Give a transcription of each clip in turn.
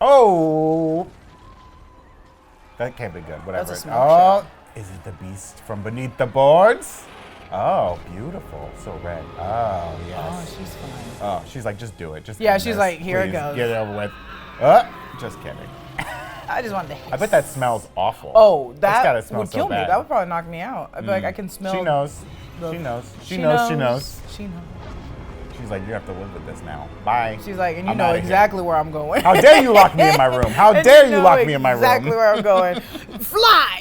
Oh. That can't be good. Whatever. That's a smoke show. Is it the beast from beneath the boards? Oh, beautiful. So red. Oh, yes. Oh, she's fine. Oh, she's like, just do it. Just Yeah, end she's this. like, here it Please, goes. Get it over with. Just kidding. I just wanted to hiss. I bet that smells awful. Oh, That's gotta that smell would so kill me. bad. That would probably knock me out. I'd be like, I can smell. She knows. the- She knows. She knows. She's like, you have to live with this now. Bye. She's like, and you I'm know outta here. exactly where I'm going. How dare you lock me in my room? How And dare you know lock me in my room? Exactly where I'm going. Fly!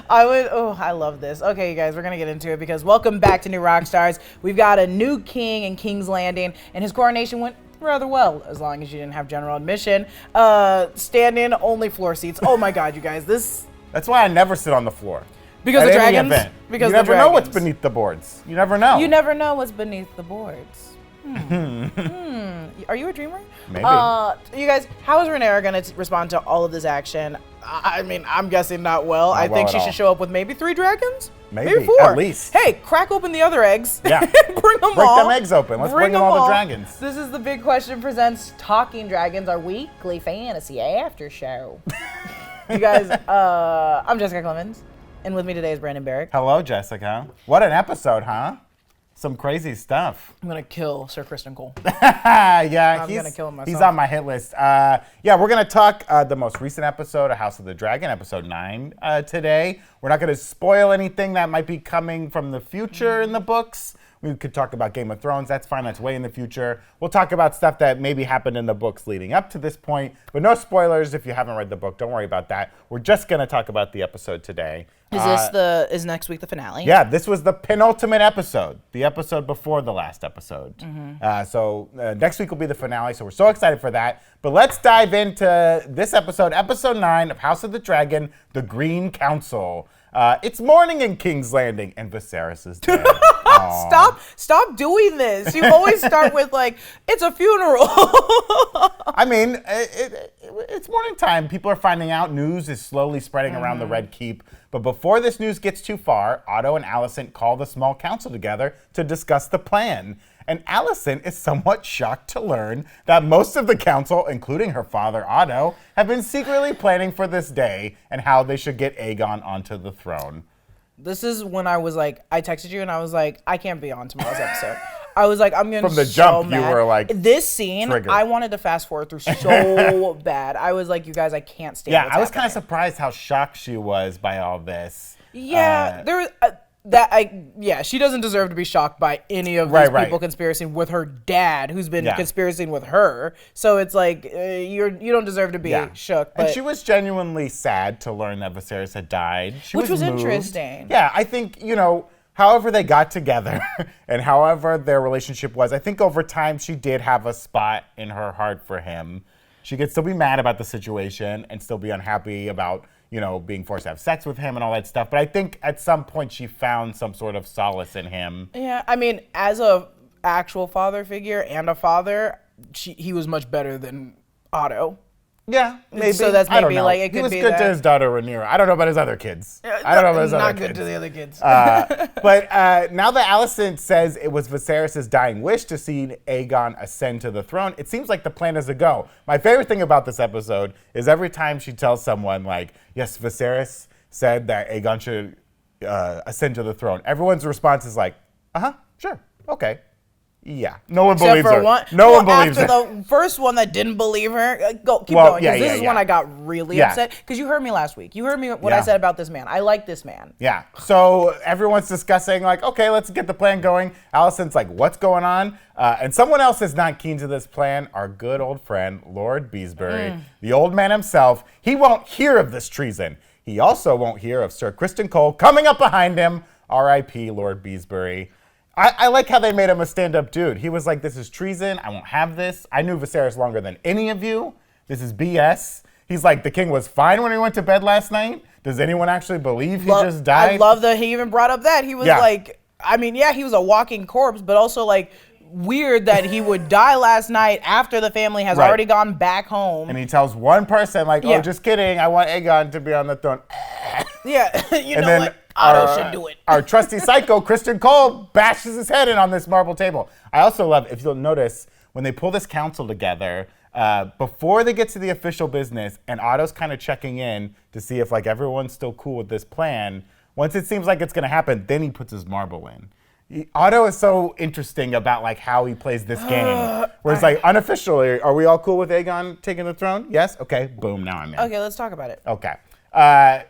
I love this. Okay, you guys, we're going to get into it because welcome back to New Rockstars. We've got a new king in King's Landing, and his coronation went rather well, as long as you didn't have general admission. Stand-in, only floor seats. Oh my God, you guys, this... That's why I never sit on the floor. Because At the any dragons? event. Because you the never know what's dragons. beneath the boards. You never know. You never know what's beneath the boards. Are you a dreamer? Maybe. You guys, how is Rhaenyra going to respond to all of this action? I mean, I'm guessing not well. I think well she at should all. show up with maybe 3 dragons? Maybe, 4. at least. Hey, crack open the other eggs. Yeah. Bring them Break all. them eggs open. Let's bring them all the dragons. This is the Big Question Presents Talking Dragons, our weekly fantasy after show. You guys, I'm Jessica Clemons, and with me today is Brandon Barrick. Hello, Jessica. What an episode, huh? Some crazy stuff. I'm going to kill Sir Criston Cole. Yeah, I'm gonna kill him he's myself. on my hit list. Yeah, we're going to talk the most recent episode of House of the Dragon, episode 9 today. We're not going to spoil anything that might be coming from the future in the books. We could talk about Game of Thrones. That's fine. That's way in the future. We'll talk about stuff that maybe happened in the books leading up to this point, but no spoilers if you haven't read the book. Don't worry about that. We're just going to talk about the episode today. Is next week the finale? Yeah, this was the penultimate episode, the episode before the last episode. So next week will be the finale, so we're so excited for that. But let's dive into this episode, episode 9 of House of the Dragon, The Green Council. It's morning in King's Landing, and Viserys is dead. Stop doing this. You always start with like, it's a funeral. I mean, it's morning time. People are finding out. News is slowly spreading around the Red Keep. But before this news gets too far, Otto and Alicent call the small council together to discuss the plan. And Alicent is somewhat shocked to learn that most of the council, including her father Otto, have been secretly planning for this day and how they should get Aegon onto the throne. This is when I was like, I texted you and I was like, I can't be on tomorrow's episode. I was like, I'm getting From the so jump, you mad. were like, this scene, triggered. I wanted to fast forward through so bad. I was like, you guys, I can't stand Yeah, what's I was kind of happening. surprised how shocked she was by all this. Yeah, she doesn't deserve to be shocked by any of these people conspiring with her dad, who's been conspiring with her. So it's like you don't deserve to be shook. But And she was genuinely sad to learn that Viserys had died. Which was moved. interesting. Yeah, I think, however they got together and however their relationship was, I think over time she did have a spot in her heart for him. She could still be mad about the situation and still be unhappy about being forced to have sex with him and all that stuff. But I think at some point she found some sort of solace in him. Yeah, I mean, as a actual father figure and a father, he was much better than Otto. Yeah, maybe. So that's I don't maybe know. like it could he was be good that. to his daughter Rhaenyra. I don't know about his other kids. I don't know about his other kids. Not good to the other kids. But now that Alicent says it was Viserys' dying wish to see Aegon ascend to the throne, it seems like the plan is a go. My favorite thing about this episode is every time she tells someone, like, yes, Viserys said that Aegon should ascend to the throne, everyone's response is like, sure, okay. Yeah, no one believes her. No one believes her. After the first one that didn't believe her, keep going. Because this is when I got really upset. Because you heard me last week. You heard me what I said about this man. I like this man. Yeah. So everyone's discussing like, okay, let's get the plan going. Alicent's like, what's going on? And someone else is not keen to this plan. Our good old friend, Lord Beesbury, the old man himself. He won't hear of this treason. He also won't hear of Sir Criston Cole coming up behind him. R.I.P. Lord Beesbury. I like how they made him a stand-up dude. He was like, this is treason. I won't have this. I knew Viserys longer than any of you. This is BS. He's like, the king was fine when he went to bed last night. Does anyone actually believe he just died? I love that he even brought up that. He was like, I mean, yeah, he was a walking corpse, but also like weird that he would die last night after the family has already gone back home. And he tells one person like, oh, just kidding. I want Aegon to be on the throne. Yeah, what? Otto should do it. Our trusty psycho, Criston Cole, bashes his head in on this marble table. I also love, if you'll notice, when they pull this council together, before they get to the official business, and Otto's kind of checking in to see if like everyone's still cool with this plan. Once it seems like it's going to happen, then he puts his marble in. Otto is so interesting about like how he plays this game. Where it's like unofficially, are we all cool with Aegon taking the throne? Yes? Okay, boom, now I'm in. Okay, let's talk about it. Okay.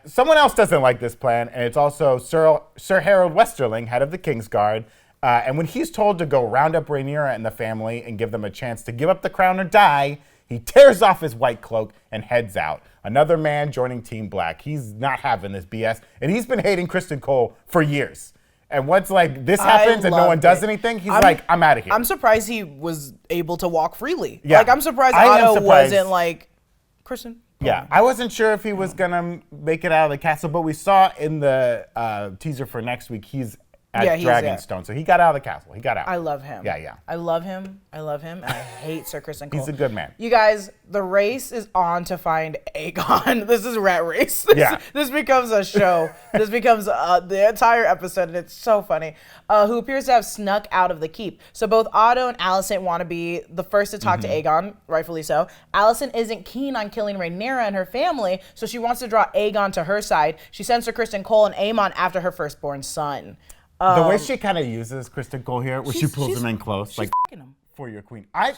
Someone else doesn't like this plan, and it's also Sir Harold Westerling, head of the Kingsguard. And when he's told to go round up Rhaenyra and the family and give them a chance to give up the crown or die, he tears off his white cloak and heads out. Another man joining Team Black. He's not having this BS, and he's been hating Criston Cole for years. And once like this happens and no one does anything, he's like, I'm out of here. I'm surprised he was able to walk freely. Yeah. Like I'm surprised Otto wasn't like, Criston. Yeah, I wasn't sure if he was gonna make it out of the castle, but we saw in the teaser for next week he's at Dragonstone, so he got out of the castle. He got out. I love him. Yeah. I love him. And I hate Sir Criston Cole. He's a good man. You guys, the race is on to find Aegon. This is Rat Race. This becomes a show. This becomes the entire episode, and it's so funny. Who appears to have snuck out of the keep. So both Otto and Alicent want to be the first to talk to Aegon, rightfully so. Alicent isn't keen on killing Rhaenyra and her family, so she wants to draw Aegon to her side. She sends Sir Criston Cole and Aemond after her firstborn son. The way she kind of uses Criston Cole here, where she pulls him in close, like him. For your queen. I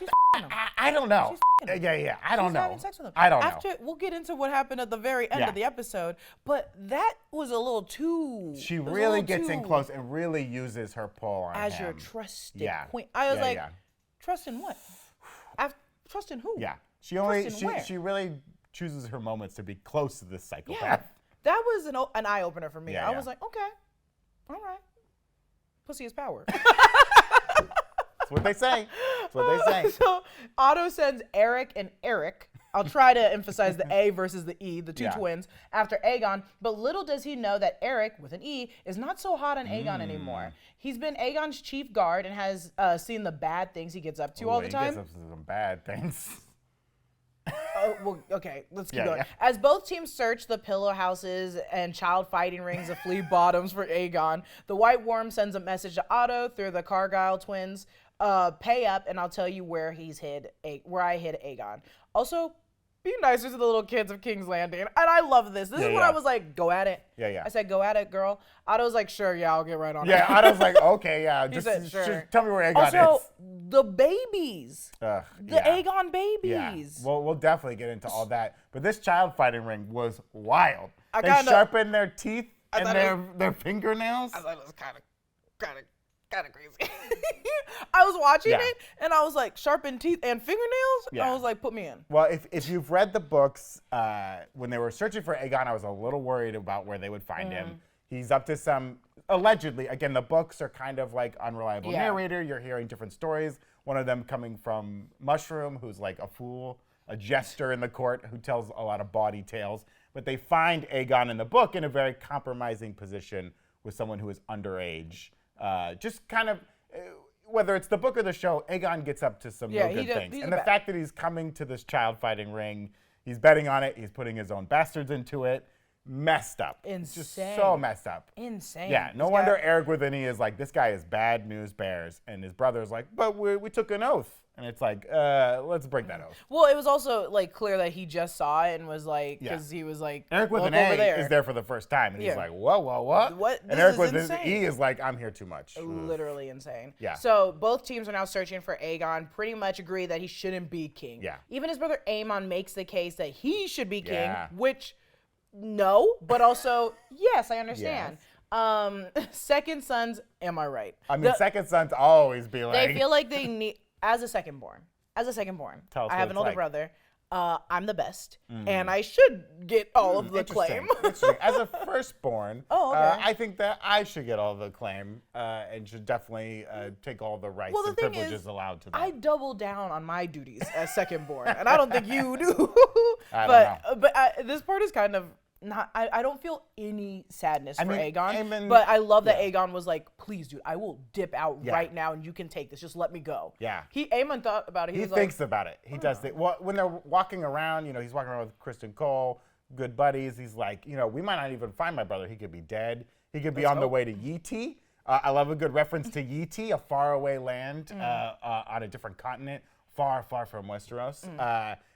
don't know. Yeah. I don't know. Having sex with him. I don't know. We'll get into what happened at the very end of the episode, but that was a little too. She really gets in close and really uses her pull on as him. your trusted queen. I was trust in what? Trust in who? Yeah. She really chooses her moments to be close to this psychopath. Yeah. That was an eye opener for me. I was like, okay, all right. Pussy is power. That's what they say. So Otto sends Eric and Eric. I'll try to emphasize the A versus the E, the two twins, after Aegon. But little does he know that Eric, with an E, is not so hot on Aegon anymore. He's been Aegon's chief guard and has seen the bad things he gets up to all the time. He gets up to some bad things. Okay, let's keep going. Yeah. As both teams search the pillow houses and child fighting rings of Flea Bottoms for Aegon, the White Worm sends a message to Otto through the Cargyle twins. Pay up, and I'll tell you where I hid Aegon. Also, be nicer to the little kids of King's Landing. And I love this. This is when I was like, go at it. Yeah. I said, go at it, girl. Otto was like, sure, I'll get right on it. Yeah, Otto's like, okay, He said, sure. Just tell me where Aegon is. Also, the babies. Aegon babies. Yeah. We'll definitely get into all that. But this child fighting ring was wild. They sharpened their teeth and their fingernails. I thought it was kind of crazy. I was watching it and I was like, sharpened teeth and fingernails? Yeah. I was like, put me in. Well, if you've read the books, when they were searching for Aegon, I was a little worried about where they would find him. He's up to some, allegedly, again, the books are kind of like unreliable narrator. You're hearing different stories. One of them coming from Mushroom, who's like a fool, a jester in the court who tells a lot of bawdy tales. But they find Aegon in the book in a very compromising position with someone who is underage. Just kind of, whether it's the book or the show, Aegon gets up to some real good things. And the fact that he's coming to this child fighting ring, he's betting on it, he's putting his own bastards into it, messed up. Insane. Just so messed up. Insane. Yeah, no wonder Eric Witheny is like, this guy is bad news bears. And his brother's like, but we took an oath. And it's like, let's break that oath. Well, it was also like clear that he just saw it and was like, because he was like, Eric with an A is there for the first time, and he's like, whoa, what? And Eric with his E is like, I'm here too much. Literally insane. Yeah. So both teams are now searching for Aegon. Pretty much agree that he shouldn't be king. Yeah. Even his brother Aemon makes the case that he should be king, which no, but also yes, I understand. Yes. Second sons, am I right? I mean, second sons always be like. They feel like they need. As a second born, I have an older brother. I'm the best, and I should get all of the claim. As a firstborn, I think that I should get all the claim and should definitely take all the rights and privileges allowed to them. I double down on my duties as secondborn, and I don't think you do. I don't know. But this part is kind of. I don't feel any sadness for Aegon, but I love that Aegon was like, please, dude, I will dip out right now and you can take this. Just let me go. Yeah. Aemon thought about it. He thinks about it. He does think. Well, when they're walking around, he's walking around with Criston Cole, good buddies. He's like, we might not even find my brother. He could be dead. He could be on the way to Yiti. I love a good reference to Yiti, a faraway land on a different continent, far, far from Westeros.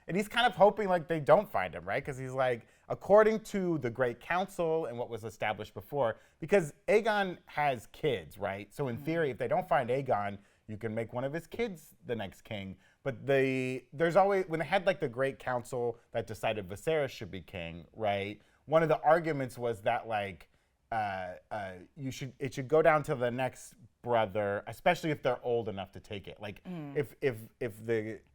And he's kind of hoping like they don't find him, right? Because he's like, according to the Great Council and what was established before, because Aegon has kids, right? So in theory, if they don't find Aegon, you can make one of his kids the next king. But there's always, when they had like the Great Council that decided Viserys should be king, right? One of the arguments was that like, it should go down to the next brother, especially if they're old enough to take it. Like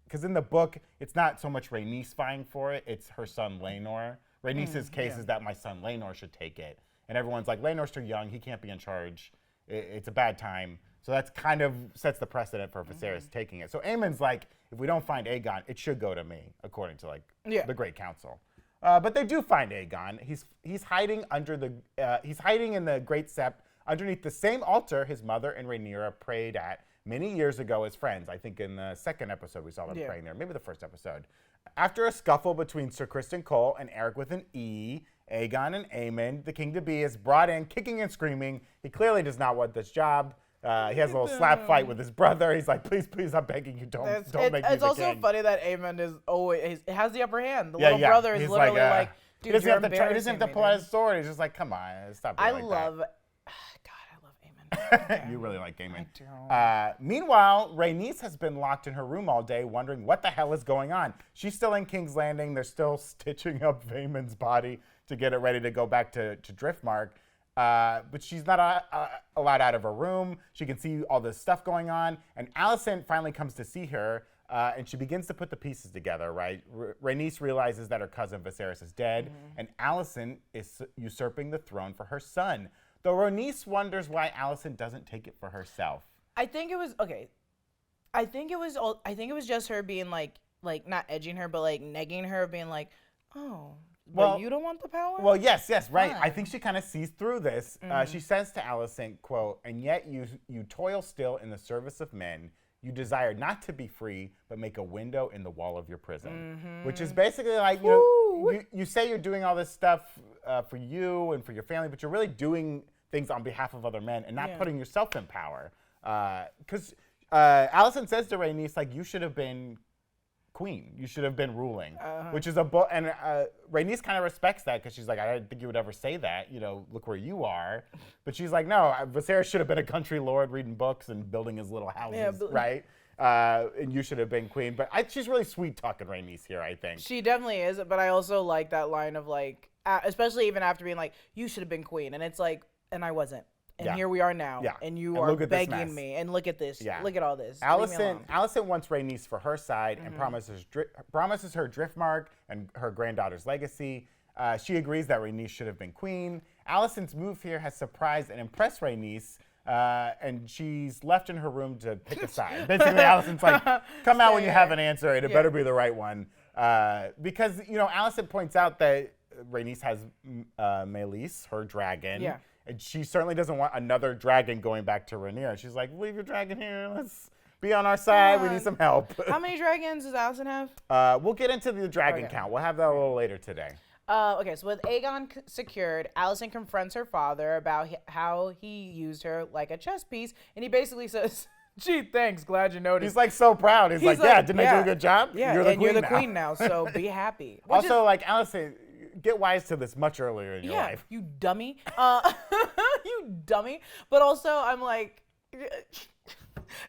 because in the book, it's not so much Rhaenys vying for it, it's her son Laenor. Rhaenys' case is that my son Laenor should take it. And everyone's like, Laenor's too young, he can't be in charge. It's a bad time. So that's kind of sets the precedent for Viserys taking it. So Aemond's like, if we don't find Aegon, it should go to me, according to like the Great Council. But they do find Aegon. He's hiding he's hiding in the Great Sept underneath the same altar his mother and Rhaenyra prayed at many years ago as friends. I think in the second episode we saw them praying there, maybe the first episode. After a scuffle between Sir Criston Cole and Eric with an E, Aegon and Aemond, the king-to-be, is brought in kicking and screaming. He clearly does not want this job. He has a little slap fight with his brother. He's like, please, please, I'm begging you, don't make me the king. It's also funny that Aemond is always has the upper hand. The little brother is literally like, dude, he doesn't have to pull out his sword. He's just like, come on, stop being like that. I love Aemond. You really like Aemond. I do. Meanwhile, Rhaenys has been locked in her room all day, wondering what the hell is going on. She's still in King's Landing. They're still stitching up Vaemon's body to get it ready to go back to Driftmark. But she's not allowed out of her room. She can see all this stuff going on. And Alicent finally comes to see her, and she begins to put the pieces together, right? Rhaenys realizes that her cousin Viserys is dead, and Alicent is usurping the throne for her son. Though Rhaenys wonders why Alicent doesn't take it for herself. I think it was just her being like not edging her, but like negging her, being like, oh. Well, you don't want the power? Well, yes, right. I think she kind of sees through this. She says to Alicent, quote, and yet you toil still in the service of men. You desire not to be free, but make a window in the wall of your prison. Which is basically like, you say you're doing all this stuff for you and for your family, but you're really doing things on behalf of other men and not putting yourself in power. Because Alicent says to Rhaenys, like, you should have been queen. You should have been ruling, which is and Rhaenys kind of respects that because she's like, I didn't think you would ever say that. Look where you are. But she's like, no, Viserys should have been a country lord reading books and building his little houses, right? And you should have been queen. But she's really sweet talking Rhaenys here, I think. She definitely is. But I also like that line of like, especially even after being like, you should have been queen, and it's like, and I wasn't. And here we are now, and you are begging me. And look at this. Yeah. Look at all this. Alicent wants Rhaenys for her side and promises her Driftmark and her granddaughter's legacy. She agrees that Rhaenys should have been queen. Alicent's move here has surprised and impressed Rhaenys, and she's left in her room to pick a side. Basically, Alicent's like, come out when you have an answer, and it better be the right one. Because, Alicent points out that Rhaenys has Meleys, her dragon. Yeah. And she certainly doesn't want another dragon going back to Rhaenyra. She's like, leave your dragon here. Let's be on our side. We need some help. How many dragons does Alicent have? We'll get into the dragon count. We'll have that a little later today. Okay, so with Aegon secured, Alicent confronts her father about how he used her like a chess piece. And he basically says, gee, thanks. Glad you noticed. He's like so proud. He's like, didn't I do a good job? Yeah, you're the queen now, so be happy. Also, like, Alicent, get wise to this much earlier in your life. You dummy. You dummy. But also, I'm like,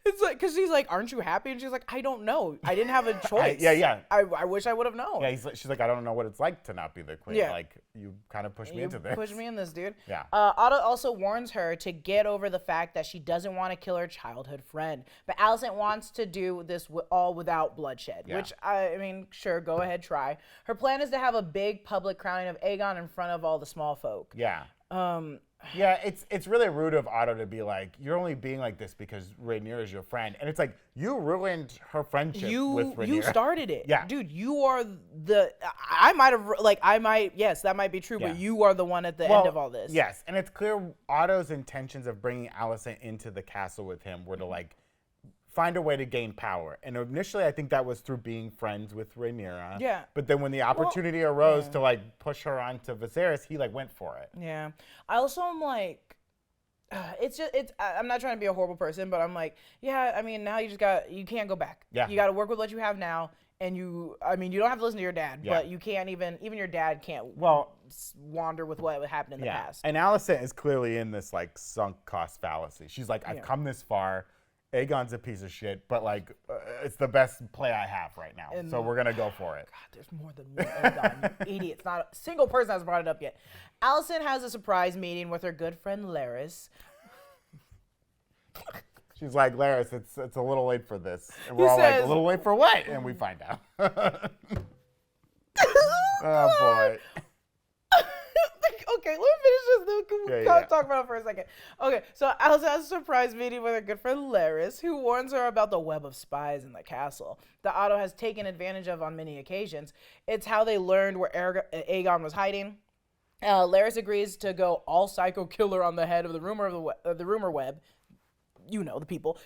it's like, because she's like, aren't you happy? And she's like, I don't know. I didn't have a choice. I wish I would have known. Yeah, she's like, I don't know what it's like to not be the queen. Yeah. Like, you kind of pushed me into this. Pushed me in this, dude. Yeah. Otto also warns her to get over the fact that she doesn't want to kill her childhood friend. But Alicent wants to do this all without bloodshed, which, I mean, sure, go ahead, try. Her plan is to have a big public crowning of Aegon in front of all the Smallfolk. Yeah. Yeah, it's really rude of Otto to be like, you're only being like this because Rhaenyra is your friend. And it's like, you ruined her friendship with Rhaenyra. You started it. Yeah. Dude, you are yes, that might be true, but you are the one at the end of all this. Yes, and it's clear Otto's intentions of bringing Alicent into the castle with him were to, like, find a way to gain power. And initially, I think that was through being friends with Rhaenyra. Yeah. But then when the opportunity arose to, like, push her onto Viserys, he, like, went for it. Yeah. I also am like, I'm not trying to be a horrible person, but I'm like, yeah, I mean, now you can't go back. Yeah. You got to work with what you have now. And you don't have to listen to your dad, but you can't even your dad can't wander with what happened in the past. And Alicent is clearly in this like sunk cost fallacy. She's like, I've come this far. Aegon's a piece of shit, but like, it's the best play I have right now. So we're going to go for it. God, there's more than one Aegon, you idiots. Not a single person has brought it up yet. Alicent has a surprise meeting with her good friend Larys. She's like, Larys, it's a little late for this. And we're all like, a little late for what? And we find out. Oh, boy. Okay, let me finish this. Then we can talk about it for a second. Okay, so Alicent has a surprise meeting with her good friend Larys, who warns her about the web of spies in the castle that Otto has taken advantage of on many occasions. It's how they learned where Aegon was hiding. Larys agrees to go all psycho killer on the head of the rumor web. You know, the people.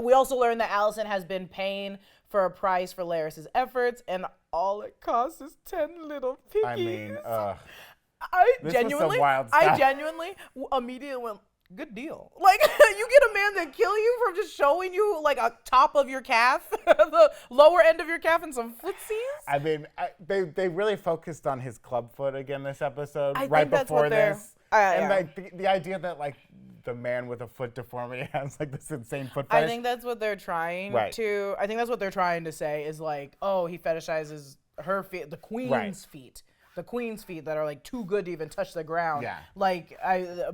We also learned that Alicent has been paying for a price for Larys' efforts, and all it costs is 10 little piggies. I mean, I this genuinely was some wild stuff. Immediately went, good deal. Like, you get a man that kill you from just showing you like a top of your calf, the lower end of your calf, and some footsies. I mean, they really focused on his club foot again this episode, I right think that's before what they're- this. yeah. Like the idea that like the man with a foot deformity has like this insane foot I fetish. think that's what they're trying to. I think that's what they're trying to say is like, oh, he fetishizes her feet, the queen's feet. The queen's feet that are like too good to even touch the ground. Yeah. Like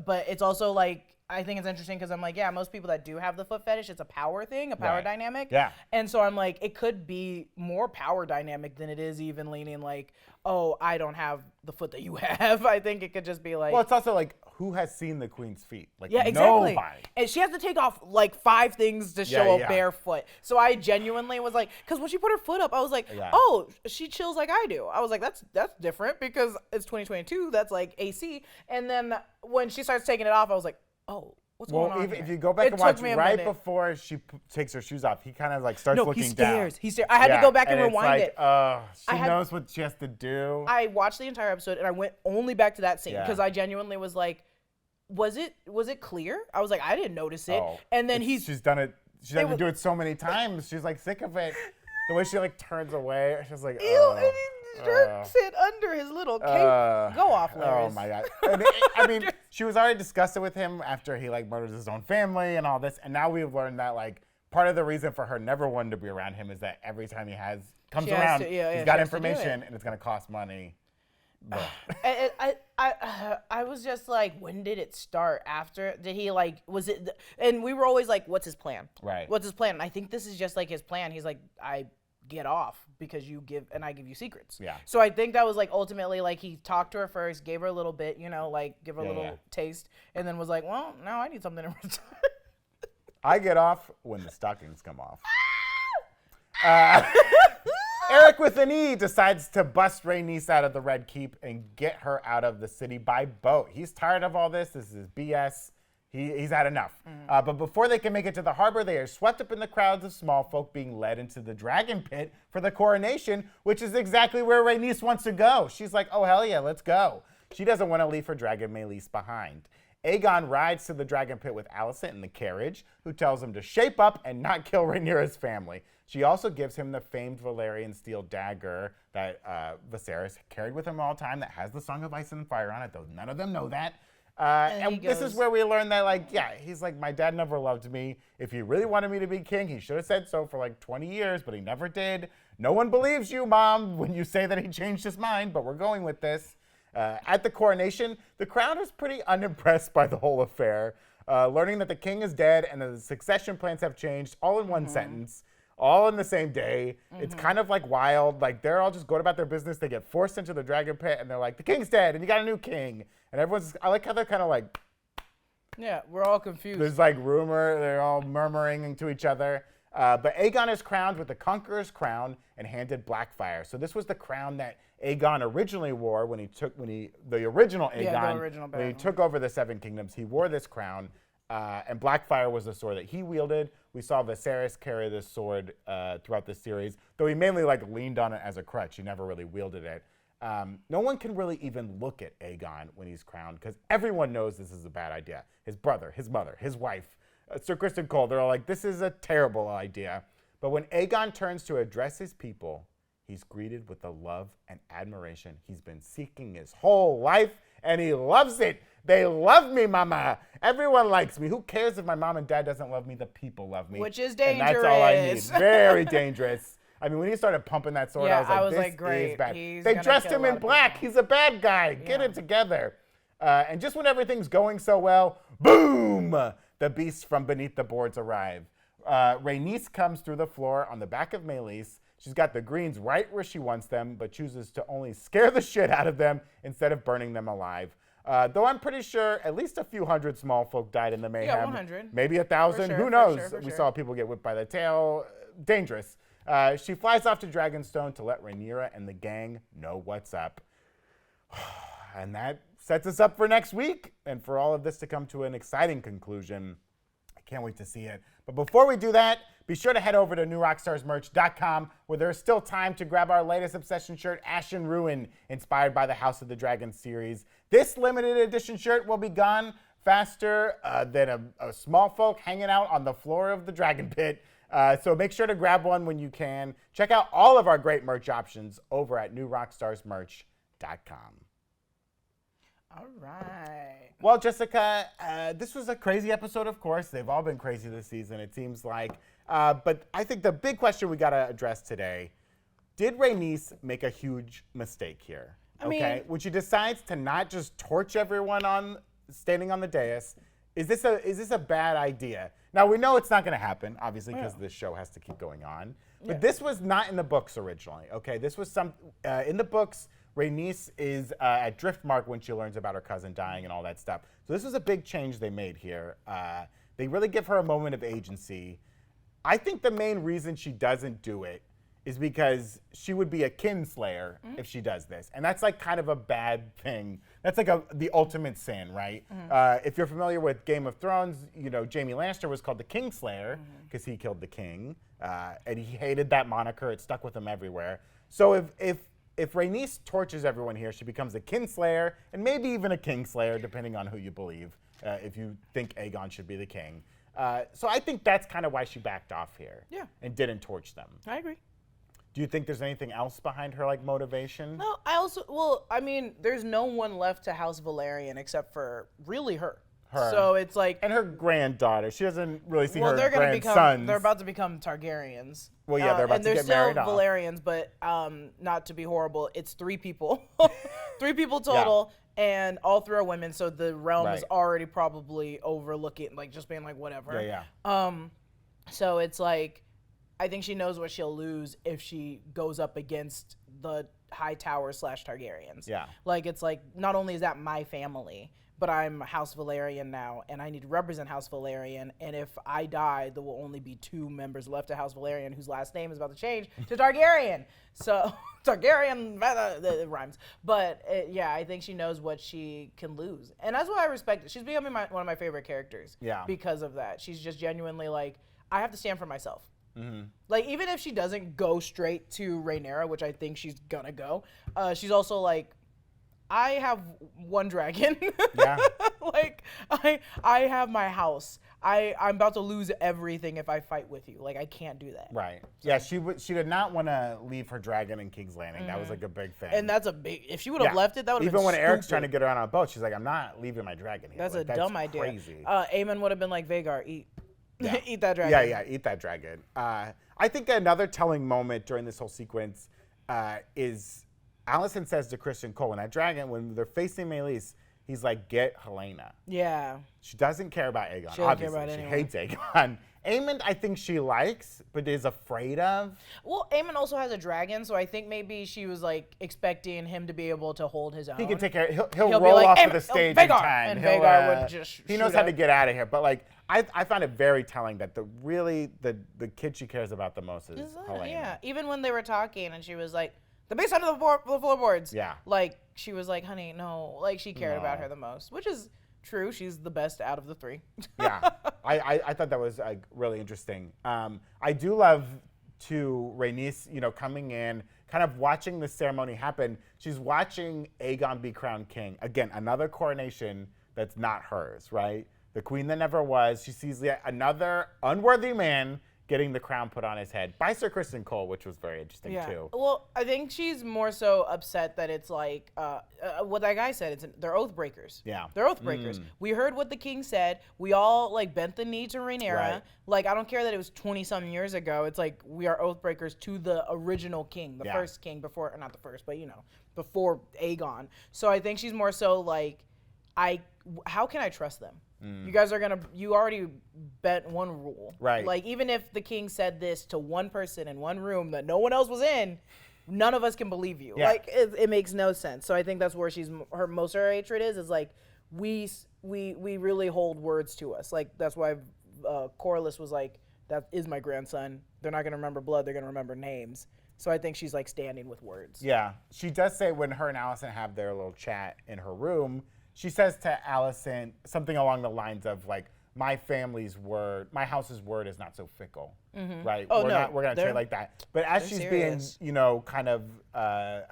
but it's also like I think it's interesting because I'm like, yeah, most people that do have the foot fetish, it's a power thing, a power dynamic. Yeah. And so I'm like, it could be more power dynamic than it is even leaning like, oh, I don't have the foot that you have. I think it could just be like. Well, it's also like, who has seen the queen's feet? Like, yeah, exactly. nobody. And she has to take off like 5 things to show a bare foot. So I genuinely was like, because when she put her foot up, I was like, oh, she chills like I do. I was like, that's different because it's 2022. That's like AC. And then when she starts taking it off, I was like, oh, what's going on? Even here? if you go back and watch right minute. before she takes her shoes off, he kind of like starts looking he down. He stares. I had to go back and rewind it. She knows what she has to do. I watched the entire episode and I went only back to that scene because I genuinely was like, was it clear? I was like, I didn't notice it. And then she's done it. She's had to do it so many times. She's like sick of it. The way she like turns away, she's like, ew, and he jerks it under his little cape. Go off, Larys. Oh my god! I mean, she was already disgusted with him after he like murders his own family and all this, and now we've learned that like part of the reason for her never wanting to be around him is that every time he comes around, he's got information and it's gonna cost money. I was just like, when did it start? After did he like? Was it? And we were always like, what's his plan? Right. What's his plan? And I think this is just like his plan. He's like, I get off because you give and I give you secrets. Yeah. So I think that was like ultimately like he talked to her first, gave her a little bit, like give her a little taste, and then was like, well, now I need something in return. I get off when the stockings come off. Eric with an E decides to bust Rhaenys out of the Red Keep and get her out of the city by boat. He's tired of all this. This is BS. He's had enough. But before they can make it to the harbor, they are swept up in the crowds of Smallfolk being led into the Dragonpit for the coronation, which is exactly where Rhaenys wants to go. She's like, oh, hell yeah, let's go. She doesn't want to leave her dragon Meleys behind. Aegon rides to the Dragonpit with Alicent in the carriage, who tells him to shape up and not kill Rhaenyra's family. She also gives him the famed Valyrian steel dagger that Viserys carried with him all the time that has the Song of Ice and Fire on it, though none of them know that. And this is where we learn that, like, yeah, he's like, my dad never loved me. If he really wanted me to be king, he should have said so for like 20 years, but he never did. No one believes you, Mom, when you say that he changed his mind, but we're going with this. At the coronation, the crown is pretty unimpressed by the whole affair, learning that the king is dead and that the succession plans have changed all in one sentence, all in the same day. It's kind of like wild. Like, they're all just going about their business. They get forced into the dragon pit, and they're like, the king's dead, and you got a new king. And everyone's, I like how they're kind of like, yeah, we're all confused. There's like rumor, they're all murmuring to each other. But Aegon is crowned with the Conqueror's crown and handed Blackfire. So this was the crown that Aegon originally wore when he took, the original Aegon, when he took over the Seven Kingdoms, he wore this crown. And Blackfire was the sword that he wielded. We saw Viserys carry this sword throughout the series, though he mainly like leaned on it as a crutch. He never really wielded it. No one can really even look at Aegon when he's crowned because everyone knows this is a bad idea. His brother, his mother, his wife, Sir Criston Cole, they're all like, this is a terrible idea. But when Aegon turns to address his people, he's greeted with the love and admiration he's been seeking his whole life, and he loves it. They love me, mama. Everyone likes me. Who cares if my mom and dad doesn't love me? The people love me. Which is dangerous. And that's all I need. Very dangerous. I mean, when he started pumping that sword, I was like, this is bad. They dressed him in black. He's a bad guy. Get it together. And just when everything's going so well, boom, the beasts from beneath the boards arrive. Rhaenys comes through the floor on the back of Meleys. She's got the greens right where she wants them, but chooses to only scare the shit out of them instead of burning them alive. Though I'm pretty sure at least a few hundred small folk died in the mayhem. Yeah, 100. Maybe 1,000. Who knows? We saw people get whipped by the tail. Dangerous. She flies off to Dragonstone to let Rhaenyra and the gang know what's up. And that sets us up for next week and for all of this to come to an exciting conclusion. I can't wait to see it. But before we do that, be sure to head over to newrockstarsmerch.com where there's still time to grab our latest Obsession shirt, Ashen Ruin, inspired by the House of the Dragon series. This limited edition shirt will be gone faster than a small folk hanging out on the floor of the Dragonpit. So make sure to grab one when you can. Check out all of our great merch options over at newrockstarsmerch.com. All right. Well, Jessica, this was a crazy episode, of course. They've all been crazy this season, it seems like. But I think the big question we got to address today, did Rhaenys make a huge mistake here? I mean, when she decides to not just torch everyone standing on the dais, is this a bad idea? Now, we know it's not going to happen, obviously, because this show has to keep going on. But this was not in the books originally, okay? This was in the books, Rhaenys is at Driftmark when she learns about her cousin dying and all that stuff. So this was a big change they made here. They really give her a moment of agency. I think the main reason she doesn't do it is because she would be a kinslayer if she does this. And that's like kind of a bad thing. That's like the ultimate sin, right? If you're familiar with Game of Thrones, you know, Jaime Lannister was called the Kingslayer because he killed the king. And he hated that moniker. It stuck with him everywhere. So if Rhaenys torches everyone here, she becomes a kinslayer and maybe even a kingslayer, depending on who you believe, if you think Aegon should be the king. So I think that's kind of why she backed off here and didn't torch them. I agree. Do you think there's anything else behind her, like motivation? No, I mean, there's no one left to House Valerian except for really her. So it's like, and her granddaughter. She doesn't really see well, her grandsons. They're about to become Targaryens. Well, yeah, they're about to get married off. And they're still Valerians, but not to be horrible, it's 3 people. 3 people total, and all 3 are women, so the realm is already probably overlooking, like, just being like, whatever. Yeah. So it's like, I think she knows what she'll lose if she goes up against the High Tower / Targaryens. Yeah. Like, it's like, not only is that my family, but I'm House Valerian now, and I need to represent House Valerian, and if I die, there will only be 2 members left of House Valerian whose last name is about to change to Targaryen. So, Targaryen, it rhymes. But, yeah, I think she knows what she can lose. And that's why I respect it. She's becoming one of my favorite characters because of that. She's just genuinely like, I have to stand for myself. Like, even if she doesn't go straight to Rhaenyra, which I think she's gonna go, she's also like, I have 1 dragon. Yeah. Like, I have my house. I'm about to lose everything if I fight with you. Like, I can't do that. Right. So. Yeah, she did not want to leave her dragon in King's Landing. That was like a big thing. And that's a big, if she would have left it, that would have been even when Eric's stupid. trying to get her on a boat, she's like, I'm not leaving my dragon here. That's like, a dumb idea. Crazy. Aemond would have been like, Vhagar, eat. Yeah. Eat that dragon. Yeah, eat that dragon. I think another telling moment during this whole sequence is Alicent says to Criston Cole, and that dragon, when they're facing Meleys, he's like, get Helena. Yeah. She doesn't care about Aegon, she obviously. She hates Aegon. Aemond, I think she likes, but is afraid of. Well, Aemond also has a dragon, so I think maybe she was like expecting him to be able to hold his own. He can take care. He'll be roll like, off of the stage in Vhagar! time. And Vhagar would just He knows how to get out of here. But like, I find it very telling that the kid she cares about the most is Helena. Yeah. Even when they were talking, and she was like, the base under the floorboards. Yeah. Like, she was like, honey, no. Like, she cared about her the most, which is true. She's the best out of the 3. Yeah. I thought that was really interesting. I do love to Rhaenys, coming in, kind of watching the ceremony happen. She's watching Aegon be crowned king. Again, another coronation that's not hers, right? The queen that never was. She sees yet another unworthy man getting the crown put on his head by Sir Criston Cole, which was very interesting too. Well, I think she's more so upset that it's like what that guy said. They're oath breakers. Yeah, they're oath breakers. We heard what the king said. We all like bent the knee to Rhaenyra. Right. Like I don't care that it was 20-something years ago. It's like we are oath breakers to the original king, the first king before, or not the first, but before Aegon. So I think she's more so like, how can I trust them? You guys you already bent one rule. Right. Like, even if the king said this to one person in one room that no one else was in, none of us can believe you. Yeah. Like, it makes no sense. So I think that's where most of her hatred is like, we really hold words to us. Like, that's why Corlys was like, that is my grandson. They're not going to remember blood. They're going to remember names. So I think she's like standing with words. Yeah. She does say when her and Alicent have their little chat in her room, she says to Alicent something along the lines of like, my house's word is not so fickle, right? Oh, We're going to say it like that. But as she's serious. being, kind of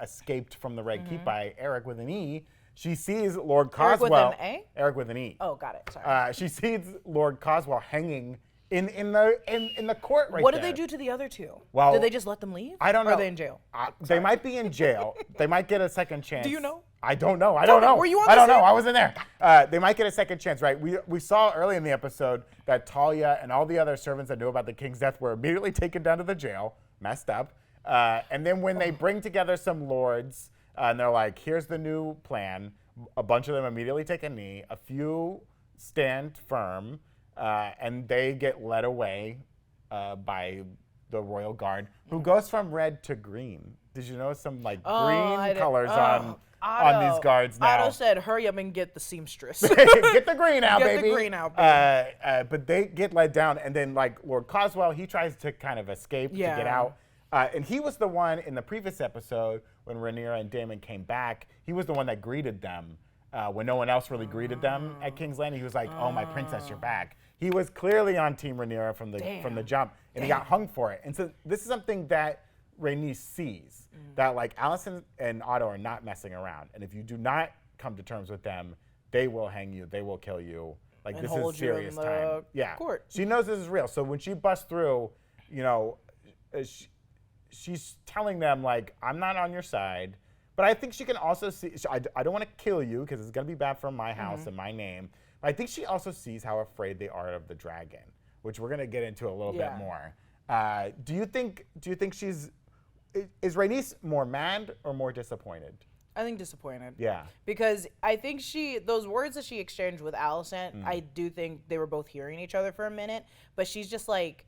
escaped from the Red Keep by Eric with an E, she sees Lord Coswell. Eric with an A? Eric with an E. Oh, got it. Sorry. She sees Lord Coswell hanging in the court right What there. did they do to the other two? Well, did they just let them leave? I don't know. Or are they in jail? They might be in jail. They might get a second chance. Do you know? I don't know. I don't know. Were you on I don't the know. set? I wasn't there. They might get a second chance, right? We saw early in the episode that Talia and all the other servants that knew about the king's death were immediately taken down to the jail, messed up. And then when they bring together some lords, and they're like, here's the new plan, a bunch of them immediately take a knee, a few stand firm, and they get led away by the royal guard, who goes from red to green. Did you notice some green colors on these guards now? Otto said, hurry up and get the seamstress. Get the green out, baby. Get the green out, baby. But they get led down, and then Lord Coswell, he tries to kind of escape to get out. And he was the one in the previous episode when Rhaenyra and Daemon came back. He was the one that greeted them when no one else really greeted them at King's Landing. He was like, "Oh, my princess, you're back." He was clearly on Team Rhaenyra from the jump, and he got hung for it. And so this is something that Rhaenys sees, that Alicent and Otto are not messing around, and if you do not come to terms with them, they will hang you, they will kill you. And this hold is serious you in time. the court. She knows this is real. So when she busts through, she's telling them I'm not on your side, but I think she can also see. I don't want to kill you because it's gonna be bad for my house and my name. But I think she also sees how afraid they are of the dragon, which we're gonna get into a little bit more. Do you think is Rhaenys more mad or more disappointed? I think disappointed. Yeah. Because I think those words that she exchanged with Alicent, I do think they were both hearing each other for a minute, but she's just like,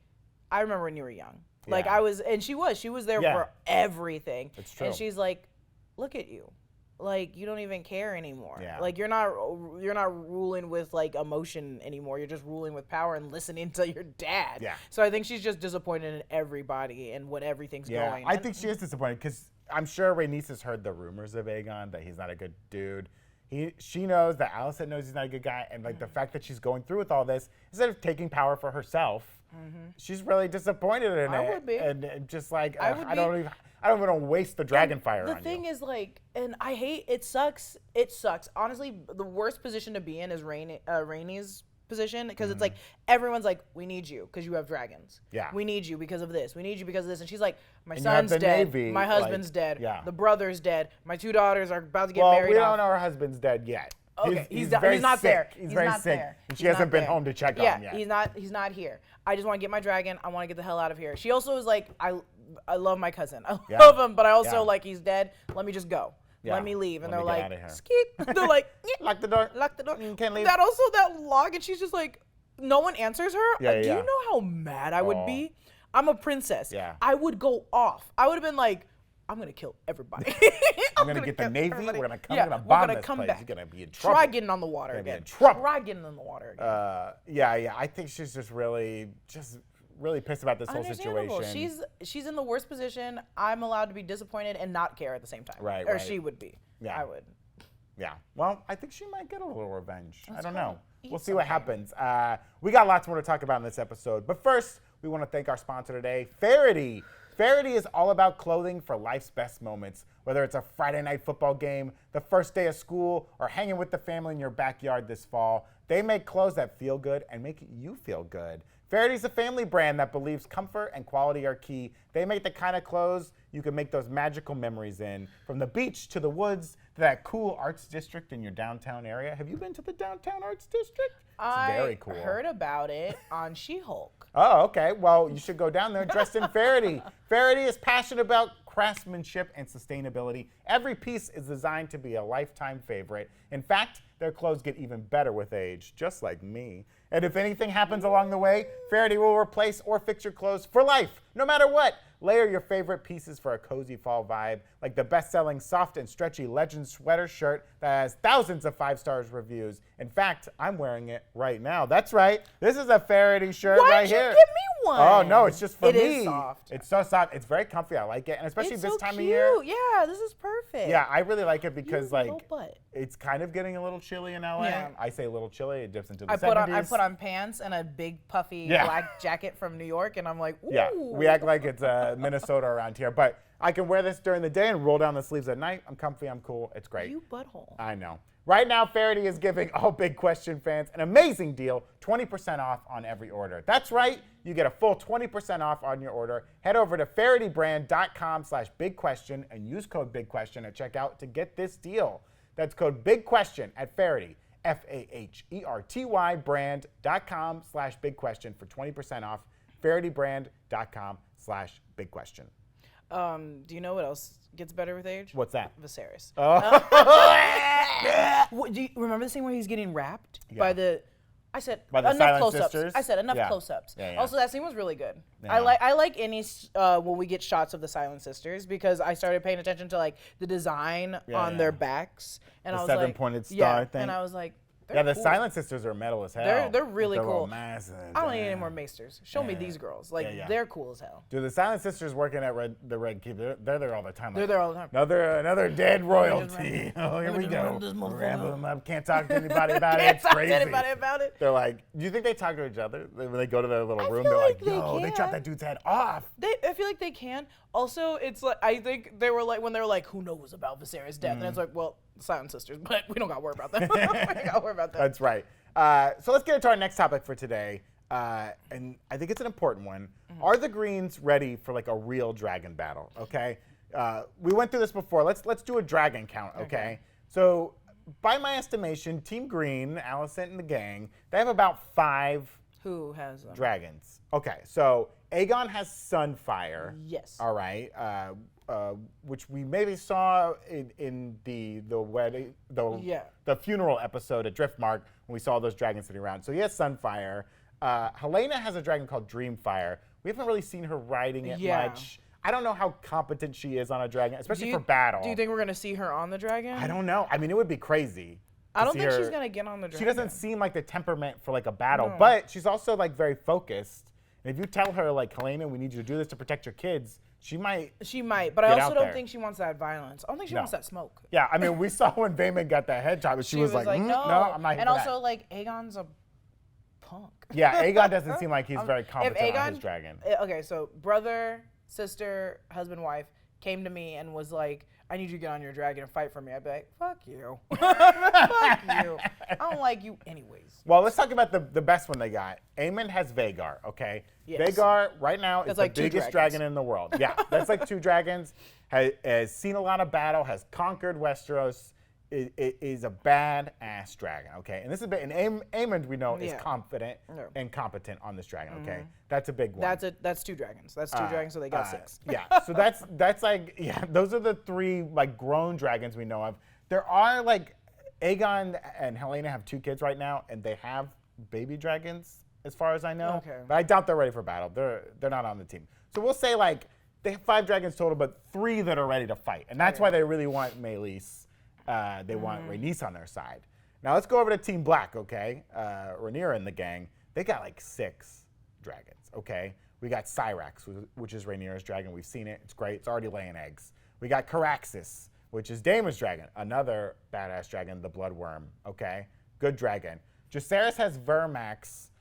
I remember when you were young. She was there for everything. It's true. And she's like, look at you. You don't even care anymore. Yeah. You're not ruling with emotion anymore. You're just ruling with power and listening to your dad. Yeah. So I think she's just disappointed in everybody and what everything's going. I think she is disappointed because I'm sure Rhaenys has heard the rumors of Aegon, that he's not a good dude. She knows that Alicent knows he's not a good guy, and the fact that she's going through with all this, instead of taking power for herself, she's really disappointed in it. I would be. And just I don't even want to waste the dragon fire on you. The thing is and I hate, it sucks. It sucks. Honestly, the worst position to be in is Rhaenys' position, because it's everyone's like, we need you because you have dragons. Yeah. We need you because of this. We need you because of this. And she's like, my And you have son's the dead. Navy, My husband's dead. yeah. The brother's dead. My 2 daughters are about to get Well, married we off. don't know her husband's dead yet. Okay, he's very not sick. there. He's very not sick, there. and she He's hasn't not been there. home to check on him yet. He's not here. I just want to get my dragon. I want to get the hell out of here. She also is like, I love my cousin. I love him, but I also he's dead. Let me just go. Yeah. Let me leave. And Let they're me get outta like, here. skeet. They're like, Lock the door. lock the door. Can't leave. That log, and she's just like, no one answers her. Yeah, Do yeah. you know how mad I would be? I'm a princess. Yeah. I would go off. I would have been like, I'm gonna kill everybody. I'm gonna get the Navy. everybody. We're gonna come. Yeah, we're gonna we're bomb gonna this come place. back. You're gonna be in trouble. Try getting on the water You're gonna be again. in trouble. Try getting on the water again. Yeah. I think she's just really pissed about this whole Understandable. situation. She's in the worst position. I'm allowed to be disappointed and not care at the same time. Right, Or right. she would be. Yeah. I would. Yeah. Well, I think she might get a little revenge. I don't go. know. Eat We'll see what happens. We got lots more to talk about in this episode. But first, we want to thank our sponsor today, Faraday. Faraday is all about clothing for life's best moments. Whether it's a Friday night football game, the first day of school, or hanging with the family in your backyard this fall, they make clothes that feel good and make you feel good. Faraday's a family brand that believes comfort and quality are key. They make the kind of clothes you can make those magical memories in. From the beach to the woods to that cool arts district in your downtown area. Have you been to the downtown arts district? It's very cool. I heard about it on She-Hulk. Oh, okay. Well, you should go down there dressed in Faraday. Faraday is passionate about craftsmanship and sustainability. Every piece is designed to be a lifetime favorite. In fact, their clothes get even better with age, just like me. And if anything happens along the way, Faraday will replace or fix your clothes for life, no matter what. Layer your favorite pieces for a cozy fall vibe, like the best-selling soft and stretchy Legend sweater shirt that has thousands of 5-star reviews. In fact, I'm wearing it right now. That's right. This is a Faraday shirt right here. Why'd you give me one? Oh, no, it's just for me. It is soft. It's so soft. It's very comfy. I like it. And especially It's this so time cute. of year. Yeah, this is perfect. Yeah, I really like it because, You little like, butt. it's kind of getting a little chilly in LA. Yeah. I say a little chilly. It dips into the I 70s. put on pants and a big puffy Yeah. black jacket from New York, and I'm like, ooh. Yeah, we act like it's Minnesota around here, but I can wear this during the day and roll down the sleeves at night. I'm comfy, I'm cool, it's great. You butthole. I know. Right now, Faraday is giving all Big Question fans an amazing deal, 20% off on every order. That's right, you get a full 20% off on your order. Head over to FaradayBrand.com/BigQuestion and use code BigQuestion at checkout to get this deal. That's code BigQuestion at Faraday. FAHERTY brand.com/BigQuestion for 20% off. FaradayBrand.com/BigQuestion. Do you know what else gets better with age? What's that? Viserys. Oh. Do you remember the scene where he's getting wrapped Yeah. by the? I said By the enough Silent close-ups. Sisters? I said enough Yeah. close-ups. Yeah, yeah. Also, that scene was really good. Yeah. I like any when we get shots of the Silent Sisters because I started paying attention to like the design on their backs, and The I was like, 7-pointed star thing. and I was like, Yeah, the cool. Silent Sisters are metal as hell. They're really They're all cool. massive. I don't need any more maesters. Show me these girls. Like Yeah. they're cool as hell. Dude, the Silent Sisters working at the Red Keep, they're there all the time. They're there all the time. Another dead royalty. Oh, here Let we me just go. run this motherfucker Ramble up. them up. Can't talk to anybody about it. Can't It's talk to crazy. anybody about it. They're like, do you think they talk to each other? When they go to their little room, feel they're like like, they yo, they can. chopped that dude's head off. I feel like they can. Also, it's like I think they were like when they were like, "Who knows about Viserys' death?" And it's like, well, the Silent Sisters, but we don't got to worry about them. we don't got to worry about them. That's right. So let's get into our next topic for today. And I think it's an important one. Mm-hmm. Are the Greens ready for like a real dragon battle? Okay. We went through this before. Let's do a dragon count. Okay. So by my estimation, Team Green, Alicent and the gang, they have about 5 Who has them? dragons. Okay. So Aegon has Sunfire. Yes. All right. Which we maybe saw in the wedding, the funeral episode at Driftmark when we saw those dragons sitting around. So he has Sunfire. Helena has a dragon called Dreamfire. We haven't really seen her riding it much. I don't know how competent she is on a dragon, especially for battle. Do you think we're gonna see her on the dragon? I don't know. I mean, it would be crazy. I don't think she's gonna get on the dragon. She doesn't seem like the temperament for like a battle, but she's also like very focused. And if you tell her like, Helena, we need you to do this to protect your kids, she might. She might, but I Get also out don't there. think she wants that violence. I don't think she wants that smoke. Yeah, I mean, we saw when Vaemond got that head chop, and she was like, no, no, I'm not here And for also, that. like, Aegon's a punk. Yeah, Aegon doesn't seem like he's very competent on his dragon. Okay, so brother, sister, husband, wife came to me and was like, I need you to get on your dragon and fight for me. I'd be like, fuck you. Fuck you. I don't like you anyways. Well, let's talk about the best one they got. Aemond has Vhagar, okay? Yes. Vhagar, right now, is like the 2 biggest dragons. dragon in the world. Yeah, that's like 2 dragons. Has seen a lot of battle, has conquered Westeros, is a badass dragon, okay? And this is big. And Aemond, we know, is confident and competent on this dragon, okay? That's a big one. That's 2 dragons. That's 2 dragons, so they got 6. Yeah, so that's like, yeah, those are the 3 like grown dragons we know of. There are like, Aegon and Helena have 2 kids right now, and they have baby dragons, as far as I know. Okay. But I doubt they're ready for battle. They're not on the team. So we'll say like, they have 5 dragons total, but 3 that are ready to fight. And that's why they really want Meleys. They want Rhaenys on their side. Now let's go over to Team Black, okay? Rhaenyra and the gang, they got like 6 dragons, okay? We got Syrax, which is Rhaenyra's dragon. We've seen it. It's great. It's already laying eggs. We got Caraxes, which is Daemon's dragon, another badass dragon, the Bloodworm, okay? Good dragon. Jacaerys has Vermax,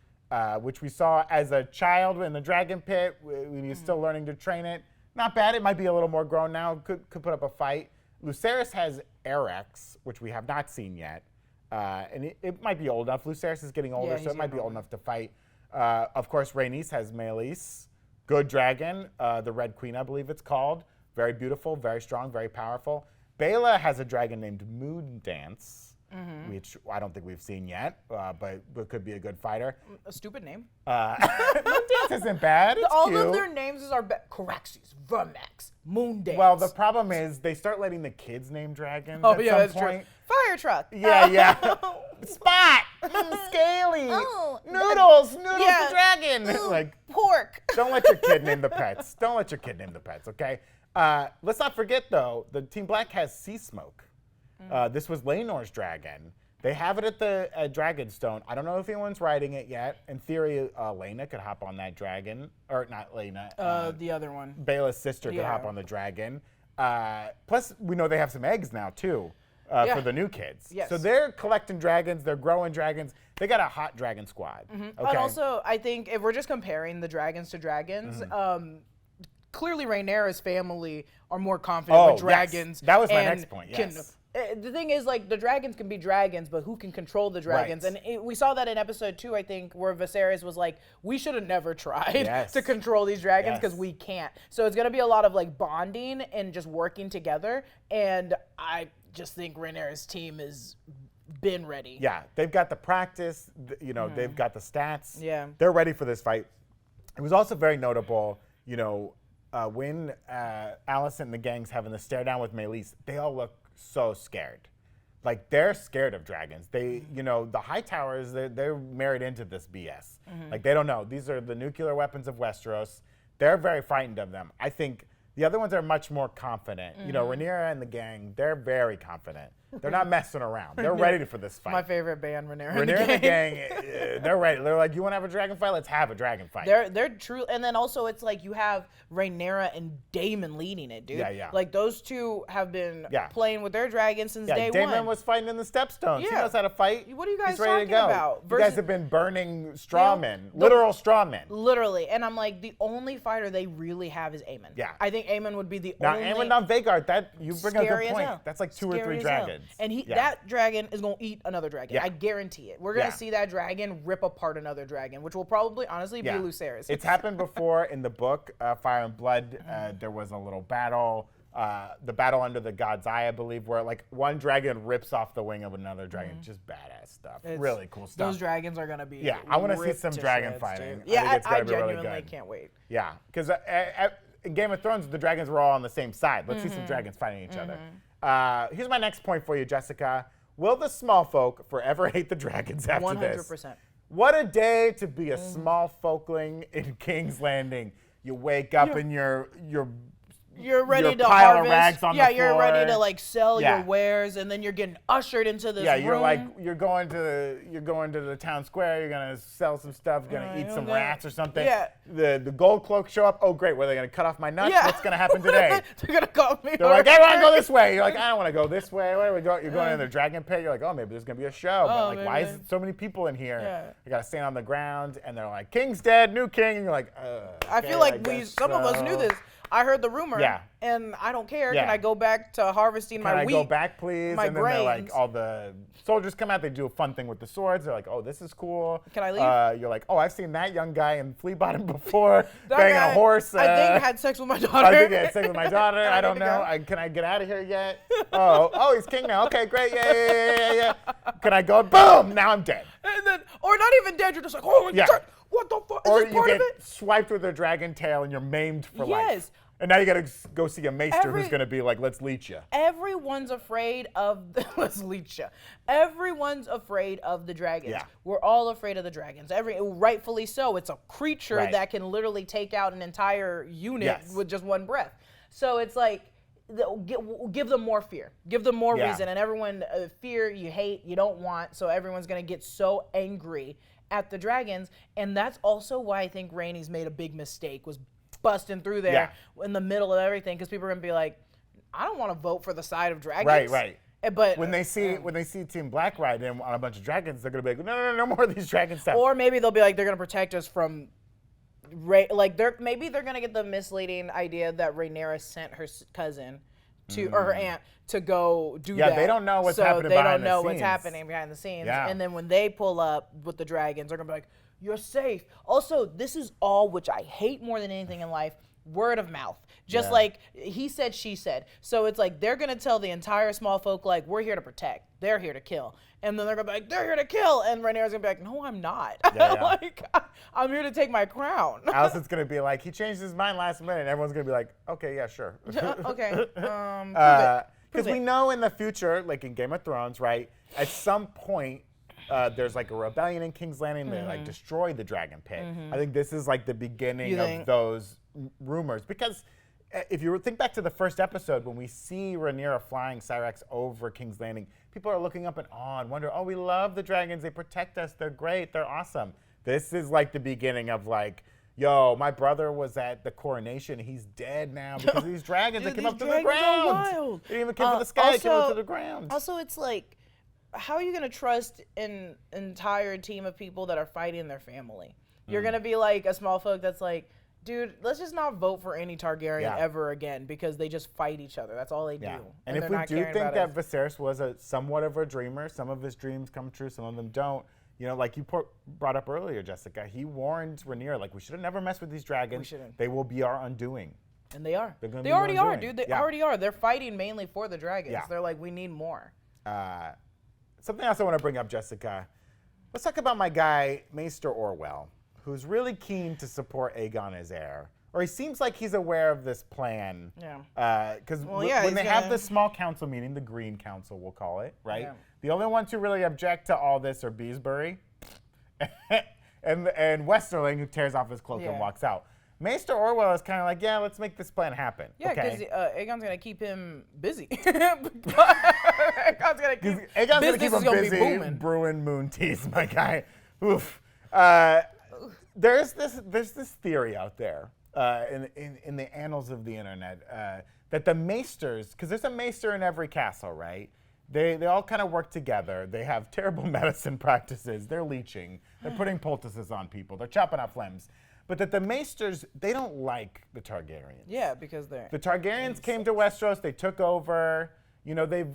which we saw as a child in the Dragon Pit when he's still learning to train it. Not bad. It might be a little more grown now. Could put up a fight. Lucerys has Erex, which we have not seen yet. And it might be old enough. Lucerys is getting older, so it might be old enough to fight. Of course, Rhaenys has Meleys. Good dragon. The Red Queen, I believe it's called. Very beautiful, very strong, very powerful. Baela has a dragon named Moondance, which I don't think we've seen yet, but could be a good fighter. A stupid name. Moondance isn't bad. It's All cute. of their names are Caraxes, Vermax, Moondance. Well, the problem is they start letting the kids name dragons oh at yeah, some that's point. true. Fire truck. Yeah. Spot. Scaly. Noodles yeah. the dragon. Like, Pork. don't let your kid name the pets. Don't let your kid name the pets, okay? Let's not forget, though, the Team Black has Sea Smoke. This was Laenor's dragon. They have it at Dragonstone. I don't know if anyone's riding it yet. In theory, Laena could hop on that dragon. Or not Laena. The other one. Baela's sister could hop on the dragon. Plus, we know they have some eggs now, too, for the new kids. Yes. So they're collecting dragons. They're growing dragons. They got a hot dragon squad. Okay? But also, I think if we're just comparing the dragons to dragons, clearly Rhaenyra's family are more confident with dragons. Yes. That was my next point, yes. The thing is, like, the dragons can be dragons, but who can control the dragons? Right. And we saw that in episode 2, I think, where Viserys was like, we should have never tried to control these dragons because we can't. So it's going to be a lot of, like, bonding and just working together. And I just think Rhaenyra's team has been ready. Yeah, they've got the practice. They've got the stats. Yeah. They're ready for this fight. It was also very notable, when Alicent and the gang's having the stare down with Meleys, they all look so scared. Like, they're scared of dragons. They, the High Towers, they're married into this BS. Like, they don't know. These are the nuclear weapons of Westeros. They're very frightened of them. I think the other ones are much more confident. Rhaenyra and the gang, they're very confident. They're not messing around. They're ready for this fight. My favorite band, Rhaenyra and the gang, they're ready. They're like, you want to have a dragon fight? Let's have a dragon fight. They're true. And then also it's like you have Rhaenyra and Daemon leading it, dude. Yeah. Like, those two have been playing with their dragons since day one. Daemon was fighting in the Stepstones. He knows how to fight. What are you guys He's ready talking to go. about? You guys have been burning straw men. Literal straw men. Literally. And I'm like, the only fighter they really have is Aemond. Yeah. I think Aemond would be the only. Now, Aemond on Vhagar, you bring a good point. Hell. That's like 2 Scary or 3 as dragons. Hell. And that dragon is going to eat another dragon. Yeah. I guarantee it. We're going to see that dragon rip apart another dragon, which will probably, honestly, be Lucerys. It's happened before in the book, Fire and Blood. There was a little battle, the battle under the God's Eye, I believe, where like one dragon rips off the wing of another dragon. Just badass stuff. It's really cool stuff. Those dragons are going to be I want to see some dragon fighting. Yeah, I think it's going to be genuinely really good. can't wait. Yeah, because in Game of Thrones, the dragons were all on the same side. Let's see some dragons fighting each other. Here's my next point for you, Jessica. Will the Smallfolk forever hate the dragons after this? 100%. What a day to be a Smallfolkling in King's Landing. You wake up and you're ready to pile harvest. Of rags on the floor. You're ready to like sell your wares, and then you're getting ushered into this room. You're going to the town square. You're gonna sell some stuff. You're gonna eat some rats or something. Yeah. The gold cloaks show up. Oh great, what are they gonna cut off my nuts? Yeah. What's gonna happen today? They're gonna call me. They're like, everyone go this way. You're like, I don't want to go this way. Where do we go? You're going in the Dragon Pit. You're like, oh, maybe there's gonna be a show. But like, why is so many people in here? Yeah. You gotta stand on the ground, and they're like, King's dead, new king. And you're like, I feel like some of us knew this. I heard the rumor, and I don't care. Yeah. Can I go back to harvesting my wheat? Can I go back, please? My and then grains. they're like, all the soldiers come out. They do a fun thing with the swords. They're like, oh, this is cool. Can I leave? You're like, oh, I've seen that young guy in Flea Bottom before, That banging guy, a horse. I think had sex with my daughter. I think he had sex with my daughter. I don't know. Can I get out of here yet? Oh, he's king now. Okay, great. Yeah. Can I go? Boom! Now I'm dead. And then, or not even dead. You're just like, oh, what the fuck? Is Or this you part of get it? swiped with a dragon tail and you're maimed for life. Yes. And now you got to go see a maester who's going to be like, let's leech you. Everyone's afraid of let's leech you. Everyone's afraid of the dragons. Yeah. We're all afraid of the dragons. Rightfully so. It's a creature that can literally take out an entire unit with just one breath. So it's like, give them more fear. Give them more reason. And everyone, fear, you hate, you don't want. So everyone's going to get so angry at the dragons. And that's also why I think Rhaenys made a big mistake, was busting through there in the middle of everything, because people are going to be like, I don't want to vote for the side of dragons. Right. But when they see Team Black ride in on a bunch of dragons, they're gonna be like, no more of these dragon stuff. Or maybe they'll be like, they're gonna protect us from. Like maybe they're gonna get the misleading idea that Rhaenyra sent her cousin or her aunt to go do that. Yeah, they don't know what's happening behind the scenes. They don't know what's happening behind the scenes. Yeah. And then when they pull up with the dragons, they're gonna be like, "You're safe." Also, this is all which I hate more than anything in life. Word of mouth. Just like he said, she said. So it's like they're going to tell the entire Smallfolk, like, we're here to protect. They're here to kill. And then they're going to be like, they're here to kill. And Rhaenyra's going to be like, no, I'm not. Like, I'm here to take my crown. Alicent's going to be like, he changed his mind last minute. And everyone's going to be like, okay, yeah, sure. Okay. Because we know in the future, like in Game of Thrones, right, at some point, there's like a rebellion in King's Landing. They like destroy the Dragon Pit. I think this is like the beginning of those rumors. Because if you think back to the first episode, when we see Rhaenyra flying Syrax over King's Landing, people are looking up in awe and wonder, oh, we love the dragons. They protect us. They're great. They're awesome. This is like the beginning of like, yo, my brother was at the coronation. He's dead now because of these dragons that came up to the ground. They didn't even came from the sky. They came up to the ground. Also, it's like, how are you going to trust an entire team of people that are fighting their family? You're going to be like a Smallfolk that's like, dude, let's just not vote for any Targaryen ever again because they just fight each other. That's all they do. And if we do think that Viserys was somewhat of a dreamer, some of his dreams come true, some of them don't. You know, like you brought up earlier, Jessica, he warned Rhaenyra, like, we should have never messed with these dragons. We shouldn't. They will be our undoing. And they are. They already are, dude. They already are. They're fighting mainly for the dragons. Yeah. They're like, we need more. Something else I want to bring up, Jessica. Let's talk about my guy, Maester Orwell, who's really keen to support Aegon as heir. Or he seems like he's aware of this plan. Yeah. Because when they have this small council meeting, the Green Council, we'll call it, right? Yeah. The only ones who really object to all this are Beesbury and Westerling, who tears off his cloak and walks out. Maester Orwell is kind of like, yeah, let's make this plan happen. Yeah, because Aegon's going to keep him busy. Aegon's going to keep him busy brewing moon teas, my guy. Oof. There's this theory out there in the annals of the internet that the maesters, because there's a maester in every castle, right? They all kind of work together. They have terrible medicine practices. They're leeching. They're putting poultices on people. They're chopping off limbs. But that the maesters, they don't like the Targaryens. Yeah, because the Targaryens came to Westeros. They took over. You know, the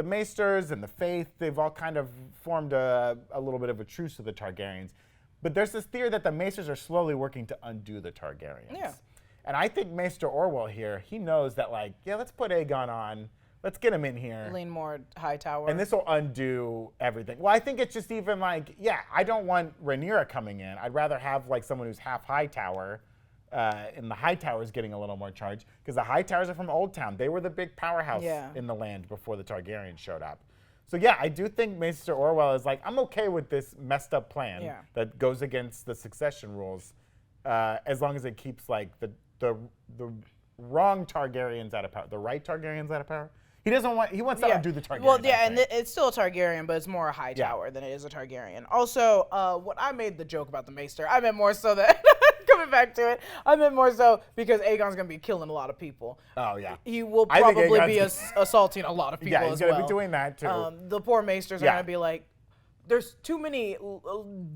maesters and the faith, they've all kind of formed a little bit of a truce to the Targaryens. But there's this theory that the maesters are slowly working to undo the Targaryens. Yeah. And I think Maester Orwell here, he knows that, like, yeah, let's put Aegon on. Let's get him in here. Lean more high tower. And this will undo everything. Well, I think it's just even like, yeah, I don't want Rhaenyra coming in. I'd rather have like someone who's half high tower, and the high towers getting a little more charge, because the high towers are from Old Town. They were the big powerhouse in the land before the Targaryens showed up. So yeah, I do think Maester Orwell is like, I'm okay with this messed up plan that goes against the succession rules, as long as it keeps like the wrong Targaryens out of power, the right Targaryens out of power. He wants to undo the Targaryen. Well, yeah, and it's still a Targaryen, but it's more a high tower than it is a Targaryen. Also, when I made the joke about the Maester, I meant more so that, coming back to it, I meant more so because Aegon's going to be killing a lot of people. Oh, yeah. He will probably be assaulting a lot of people as well. Yeah, he's going to be doing that, too. The poor Maesters are going to be like, there's too many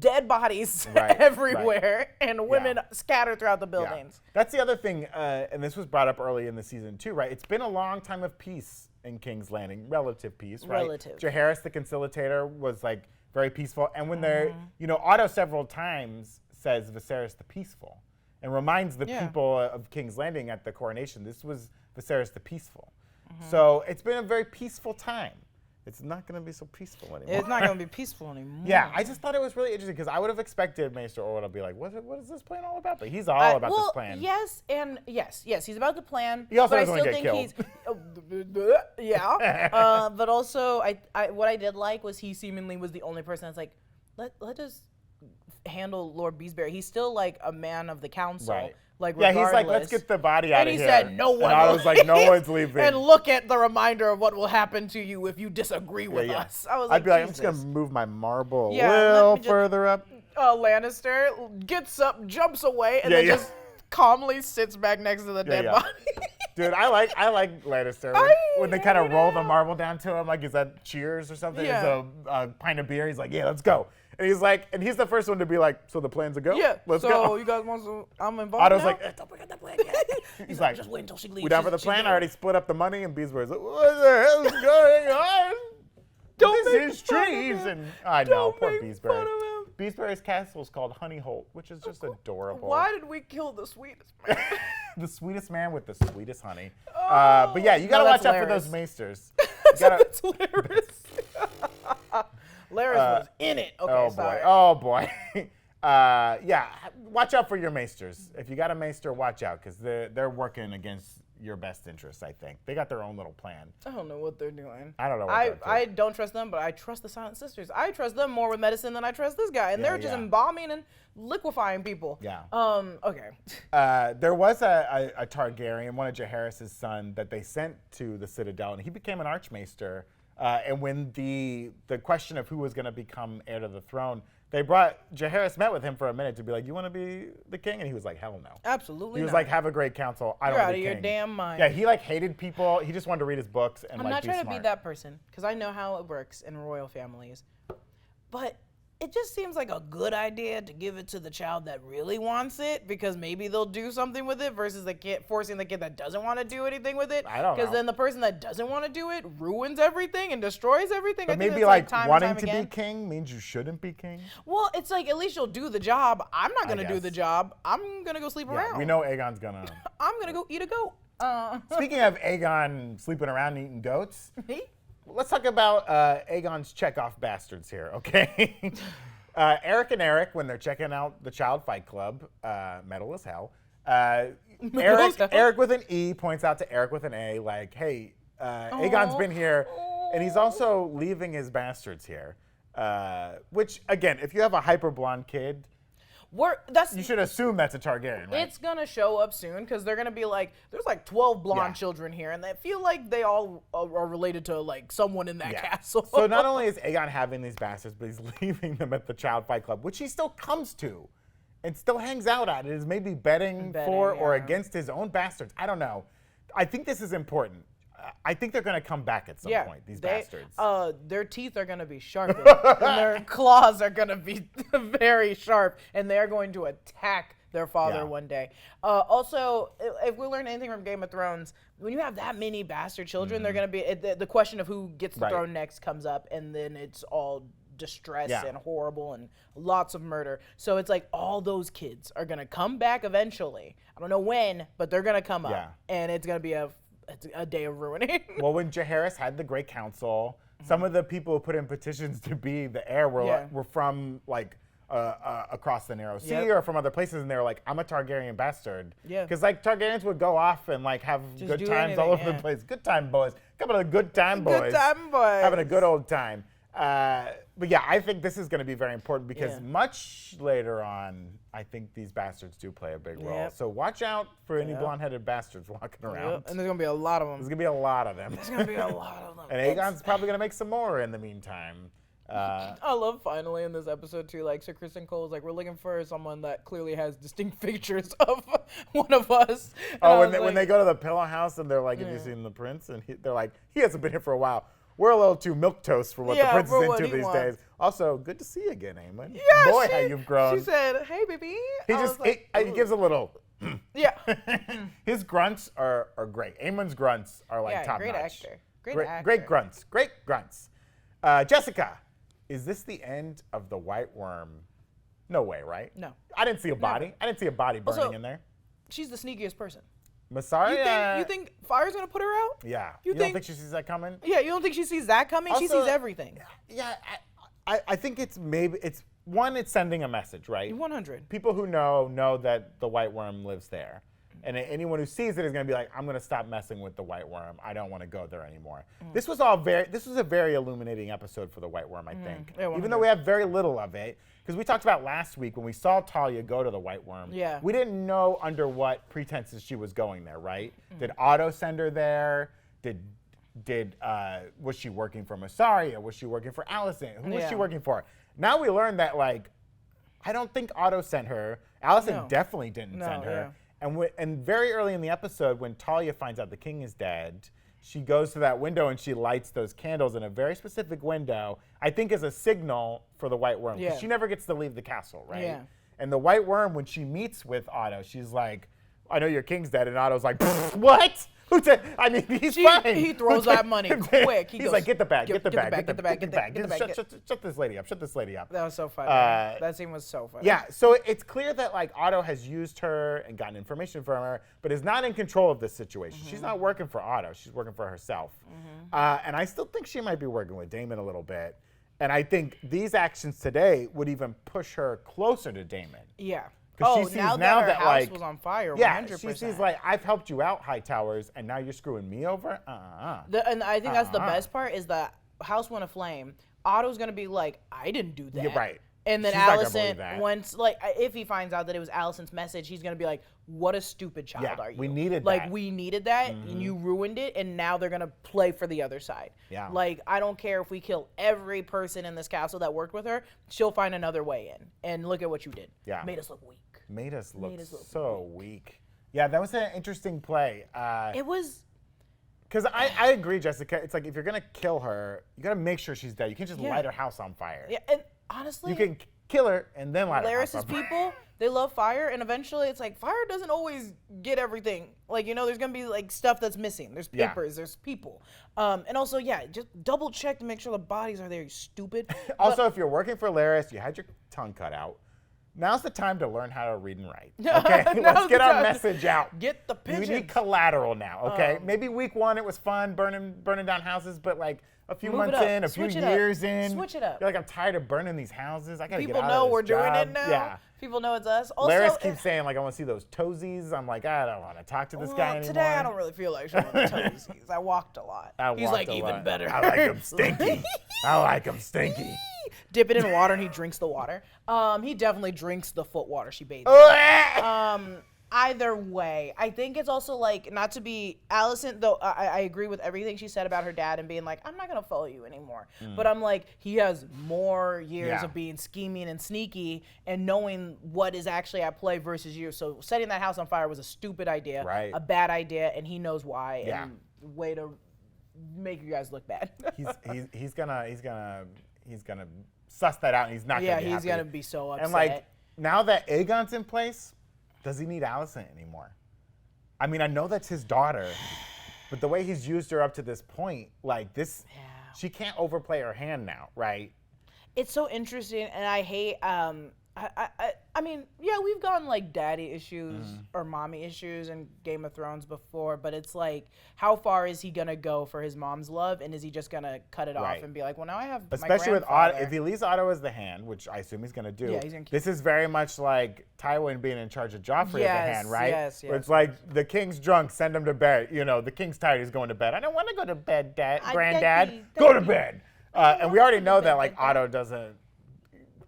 dead bodies everywhere and women scattered throughout the buildings. Yeah. That's the other thing, and this was brought up early in the season too, right? It's been a long time of peace in King's Landing, relative peace, right? Relative. Jaehaerys the Conciliator was like very peaceful, and when they're, Otto several times says Viserys the Peaceful, and reminds the people of King's Landing at the coronation, this was Viserys the Peaceful. So it's been a very peaceful time. It's not going to be so peaceful anymore. It's not going to be peaceful anymore. Yeah, I just thought it was really interesting because I would have expected Maester Orwell to be like, what is this plan all about? But he's all about this plan. Yes, and yes, he's about the plan. He also but doesn't want to get killed. But also, what I did like was he seemingly was the only person that's like, let us handle Lord Beesbury. He's still like a man of the council. Right. Like, yeah, he's like, let's get the body out of here. And he said, no one. And I was like, no one's leaving. And look at the reminder of what will happen to you if you disagree with us. I was like, I'd be like, I'm just going to move my marble a little further up. Lannister gets up, jumps away, and then just calmly sits back next to the dead body. Dude, I like Lannister when they kind of roll the marble down to him, like, is that Cheers or something? Yeah. It's a pint of beer. He's like, yeah, let's go. And he's like, and he's the first one to be like, so the plan's a go? Yeah. Let's so go. you guys want some? I'm involved. Otto's now? like, don't forget the plan yet. He's like, just wait until she leaves. we down for the She's plan? I there. already split up the money. And Beeswary's like, what the hell's going on? This is trees. And I know, poor Beesbury. Beesbury's castle is called Honeyholt, which is just adorable. Why did we kill the sweetest man? The sweetest man with the sweetest honey. But yeah, you gotta watch out for those maesters. That's Larys. Larys was in it. Okay, Oh sorry. boy. Oh boy. Yeah, watch out for your maesters. If you got a maester, watch out because they're working against your best interests. I think they got their own little plan. I don't know what they're doing. I don't know. I don't trust them, but I trust the Silent Sisters. I trust them more with medicine than I trust this guy, and they're just embalming and liquefying people. Yeah. Okay. There was a Targaryen, one of Jaehaerys' son, that they sent to the Citadel, and he became an Archmaester. And when the question of who was going to become heir to the throne, they brought Jaehaerys met with him for a minute to be like, "You want to be the king?" And he was like, "Hell no." Absolutely. He was not. like, "Have a great council. I don't You're want out to of be your king." damn mind. Yeah, he like hated people. He just wanted to read his books and I'm like not be trying smart. to be that person because I know how it works in royal families, but it just seems like a good idea to give it to the child that really wants it because maybe they'll do something with it versus the kid forcing the kid that doesn't want to do anything with it. I don't know. Because then the person that doesn't want to do it ruins everything and destroys everything. But I think maybe that's like time and wanting time to again. be king means you shouldn't be king. Well, it's like at least you'll do the job. I'm not gonna do guess. the job. I'm gonna go sleep around. We know Aegon's gonna. I'm gonna go eat a goat. Speaking of Aegon sleeping around and eating goats, let's talk about Aegon's check-off bastards here, okay? Eric and Eric, when they're checking out the Child Fight Club, metal as hell. Eric with an E points out to Eric with an A, like, hey, Aegon's been here, and he's also leaving his bastards here. Which, again, if you have a hyper blonde kid, you should assume that's a Targaryen, right? It's gonna show up soon because they're gonna be like, there's like 12 blonde children here, and they feel like they all are related to like someone in that castle. So not only is Aegon having these bastards, but he's leaving them at the Child Fight Club, which he still comes to and still hangs out at. It is maybe betting for or against his own bastards. I don't know. I think this is important. I think they're going to come back at some point, these bastards. Their teeth are going to be sharpened, and their claws are going to be very sharp, and they're going to attack their father one day. Also, if we learn anything from Game of Thrones, when you have that many bastard children, they're going to be the question of who gets the throne next comes up, and then it's all distress and horrible and lots of murder. So it's like all those kids are going to come back eventually. I don't know when, but they're going to come up, and it's going to be a day of ruining. Well, when Jaehaerys had the Great Council, some of the people who put in petitions to be the heir were from like across the Narrow Sea or from other places, and they were like, "I'm a Targaryen bastard." Yeah. Because like Targaryens would go off and like have good times all over the place. Good time boys. Couple of good time boys. Good time boys. Having a good old time. But yeah, I think this is going to be very important because much later on, I think these bastards do play a big role. So watch out for any blonde-headed bastards walking around. And there's going to be a lot of them. There's going to be a lot of them. There's going to be a lot of them. And Aegon's probably going to make some more in the meantime. I love finally in this episode too, like Sir Criston Cole is like, we're looking for someone that clearly has distinct features of one of us. And when they go to the pillow house and they're like, have you seen the prince? And they're like, he hasn't been here for a while. We're a little too milquetoast for what the prince is into these days. Also, good to see you again, Aemond. Yeah, boy, how you've grown. She said, "Hey, baby." He gives a little. Yeah. His grunts are great. Aemond's grunts are like top great notch. Actor. Great grunts. Great grunts. Jessica, is this the end of the White Worm? No way, right? No. I didn't see a body. Never. I didn't see a body burning in there. She's the sneakiest person. Masari, you think fire's gonna put her out? Yeah. You don't think she sees that coming? Yeah, you don't think she sees that coming? Also, she sees everything. Yeah, I think it's sending a message, right? 100. People who know that the White Worm lives there. And anyone who sees it is going to be like, I'm going to stop messing with the White Worm. I don't want to go there anymore. This was a very illuminating episode for the White Worm, I think. Yeah, even though we have very little of it. Because we talked about last week when we saw Talia go to the White Worm. Yeah. We didn't know under what pretenses she was going there, right? Did Otto send her there? Was she working for Massaria? Was she working for Alicent? Who was she working for? Now we learned that, like, I don't think Otto sent her. Alicent definitely didn't send her. And very early in the episode, when Talia finds out the king is dead, she goes to that window and she lights those candles in a very specific window, I think as a signal for the White Worm. Because she never gets to leave the castle, right? Yeah. And the White Worm, when she meets with Otto, she's like, I know your king's dead. And Otto's like, what? Who said? I mean, he's fine. He throws that money quick. He's like, get the bag, get the bag. Shut this lady up. That was so funny. That scene was so funny. Yeah, so it's clear that like Otto has used her and gotten information from her, but is not in control of this situation. She's not working for Otto. She's working for herself. And I still think she might be working with Daemon a little bit. And I think these actions today would even push her closer to Daemon. Yeah. She sees now that her house was on fire, 100%. She sees like, I've helped you out, Hightowers, and now you're screwing me over? And I think that's the best part is that house went aflame. Otto's going to be like, I didn't do that. You're right. And then She's not gonna believe that. Alicent, once, like, if he finds out that it was Alicent's message, he's going to be like, what a stupid child are you? We needed like, that. we needed that, and you ruined it, and now they're going to play for the other side. Yeah. Like, I don't care if we kill every person in this castle that worked with her, she'll find another way in. And look at what you did. Yeah. Made us look weak. Made us look so weak. Yeah, that was an interesting play. It was... Because I agree, Jessica. It's like, if you're going to kill her, you got to make sure she's dead. You can't just light her house on fire. Yeah, and honestly... You can kill her and then light her house on fire. people, they love fire, and eventually it's like, fire doesn't always get everything. Like, you know, there's going to be, like, stuff that's missing. There's papers, there's people. And also, just double check to make sure the bodies are there, you stupid. Also, if you're working for Larys, you had your tongue cut out. Now's the time to learn how to read and write. Okay, let's get our message out. Get the pigeons. You need collateral now. Okay, maybe week one it was fun burning down houses, but like a few months in, a few years in, switch it up. You're like, I'm tired of burning these houses. I gotta get out of this People know we're doing job. it now. Yeah. People know it's us. Also, Larys keeps saying like, I want to see those toesies. I'm like, I don't want to talk to this guy anymore. Today I don't really feel like showing the toesies. I walked a lot. He's like, even better. I like them stinky. I like them stinky. Dip it in water and he drinks the water. He definitely drinks the foot water she bathes in. Either way, I think it's also like, not to be Alicent, though I agree with everything she said about her dad and being like, I'm not going to follow you anymore. But I'm like, he has more years of being scheming and sneaky and knowing what is actually at play versus you. So setting that house on fire was a stupid idea, a bad idea, and he knows why. And way to make you guys look bad. he's gonna suss that out, and he's not gonna be happy. Yeah, he's gonna be so upset. And like, now that Aegon's in place, does he need Alicent anymore? I mean, I know that's his daughter, but the way he's used her up to this point, like this, she can't overplay her hand now, right? It's so interesting, and I hate. I mean, we've gotten like daddy issues or mommy issues in Game of Thrones before, but it's like, how far is he gonna go for his mom's love, and is he just gonna cut it off and be like, well, now I have especially my with Otto, if he leaves Otto as the hand, which I assume he's gonna do. He's gonna keep this is very much like Tywin being in charge of Joffrey as the hand, right? Yes. Where it's like, the king's drunk, send him to bed. You know, the king's tired, he's going to bed. I don't want to go to bed, Granddad. Go to bed. And we already know that like Otto doesn't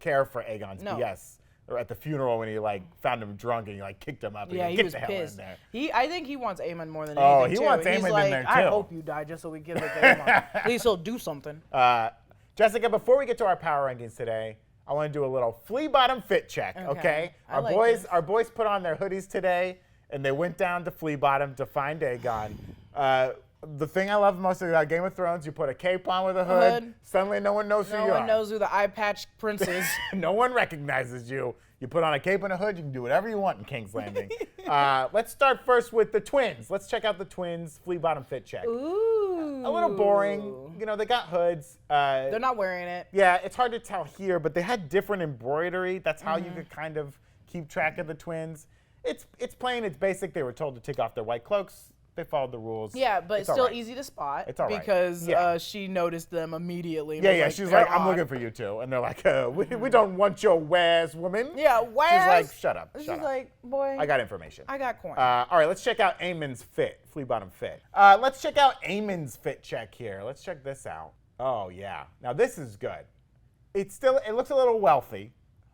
care for Aegon's BS. Or at the funeral when he like found him drunk and he like kicked him up. And he was pissed. I think he wants Aemond more than anything. Oh, he wants Aemond in there too. I hope you die just so we can get Aemond. At least he'll do something. Jessica, before we get to our power rankings today, I want to do a little Flea Bottom fit check. Okay. Our boys put on their hoodies today and they went down to Flea Bottom to find Aegon. The thing I love most about Game of Thrones, you put a cape on with a hood, suddenly no one knows who you are. No one knows who the eye patch prince is. No one recognizes you. You put on a cape and a hood, you can do whatever you want in King's Landing. Let's start first with the twins. Let's check out the twins' Flea Bottom fit check. Ooh. A little boring. You know, they got hoods. They're not wearing it. Yeah, it's hard to tell here, but they had different embroidery. That's how you could kind of keep track of the twins. It's plain, it's basic. They were told to take off their white cloaks. They followed the rules. Yeah, but it's still easy to spot. It's all right. Because she noticed them immediately. Yeah, she's like, I'm looking for you two. And they're like, we don't want your wares, woman. Yeah, wares. She's like, shut up. She's like, boy. I got information. I got coin. All right, let's check out Aemond's fit, Flea Bottom fit. Let's check out Aemond's fit check here. Let's check this out. Oh, yeah. Now, this is good. It looks a little wealthy.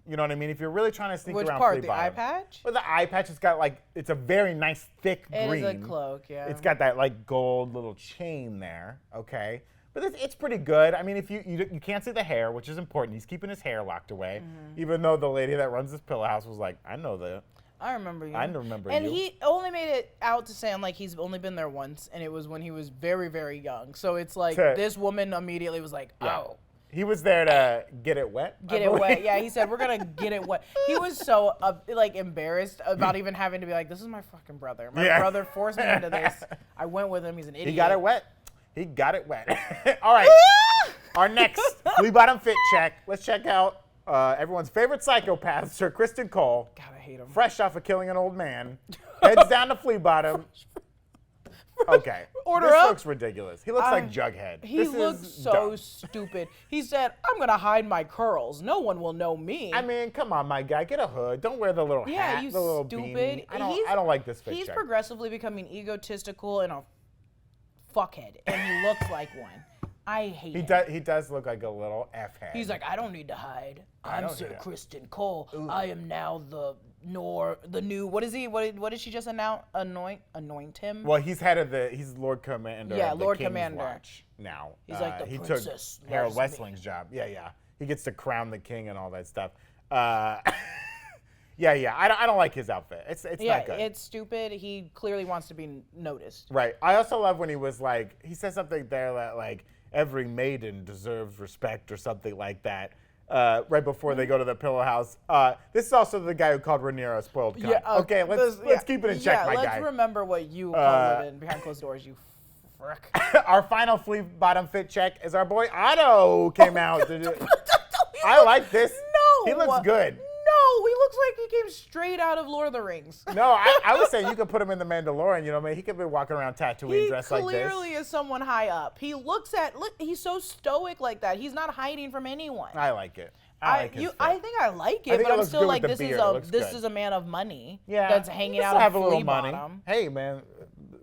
You know what I mean? If you're really trying to sneak around part? Flea Bottom. The eye patch? Well, the eye patch has got like, it's a very nice thick green. It is a cloak, yeah. It's got that like gold little chain there, okay? But it's pretty good. I mean, if you can't see the hair, which is important. He's keeping his hair locked away, even though the lady that runs this pillow house was like, I know the I remember you. I remember and you. And he only made it out to sound like he's only been there once, and it was when he was very, very young. So it's like this woman immediately was like, oh. He was there to get it wet. Get it wet. Yeah, he said, we're going to get it wet. He was so, embarrassed about even having to be like, this is my fucking brother. My brother forced me into this. I went with him. He's an idiot. He got it wet. He got it wet. All right. Our next Flea Bottom fit check. Let's check out everyone's favorite psychopath, Sir Criston Cole. God, I hate him. Fresh off of killing an old man. Heads down to Flea Bottom. Okay. Order this up. looks ridiculous. He looks like Jughead. He this looks is so dumb. stupid. He said, I'm going to hide my curls. No one will know me. I mean, come on, my guy. Get a hood. Don't wear the little hat, you the little stupid. beanie. I don't like this fit He's check. progressively becoming egotistical and a fuckhead, and he looks like one. I hate him. He does look like a little F-head. He's like, I don't need to hide. I'm Sir Criston Cole. Ooh. I am now the new, what is he? What did she just anoint him? Well, he's Lord Commander. Yeah, of the Lord King's Commander. Watch now. He's like, the he princess took Harold loves Wesling's me. job. Yeah. He gets to crown the king and all that stuff. Yeah. I don't like his outfit. It's not good. It's stupid. He clearly wants to be noticed. Right. I also love when he was like, he said something there that like every maiden deserves respect or something like that. Right before they go to the pillow house. This is also the guy who called Rhaenyra a spoiled cunt. Yeah, okay, let's keep it in check, my guy. Let's remember what you called it behind closed doors, you frick. Our final Flea Bottom fit check is our boy Otto came out. I like this. No. He looks good. No, he looks like he came straight out of Lord of the Rings. No, I was saying you could put him in the Mandalorian. You know what I mean? He could be walking around Tatooine dressed like this. He clearly is someone high up. He look, he's so stoic like that. He's not hiding from anyone. I like it. I think I like it, but I'm still like, this is a man of money that's hanging out have in a little Flea money. Bottom. Hey, man,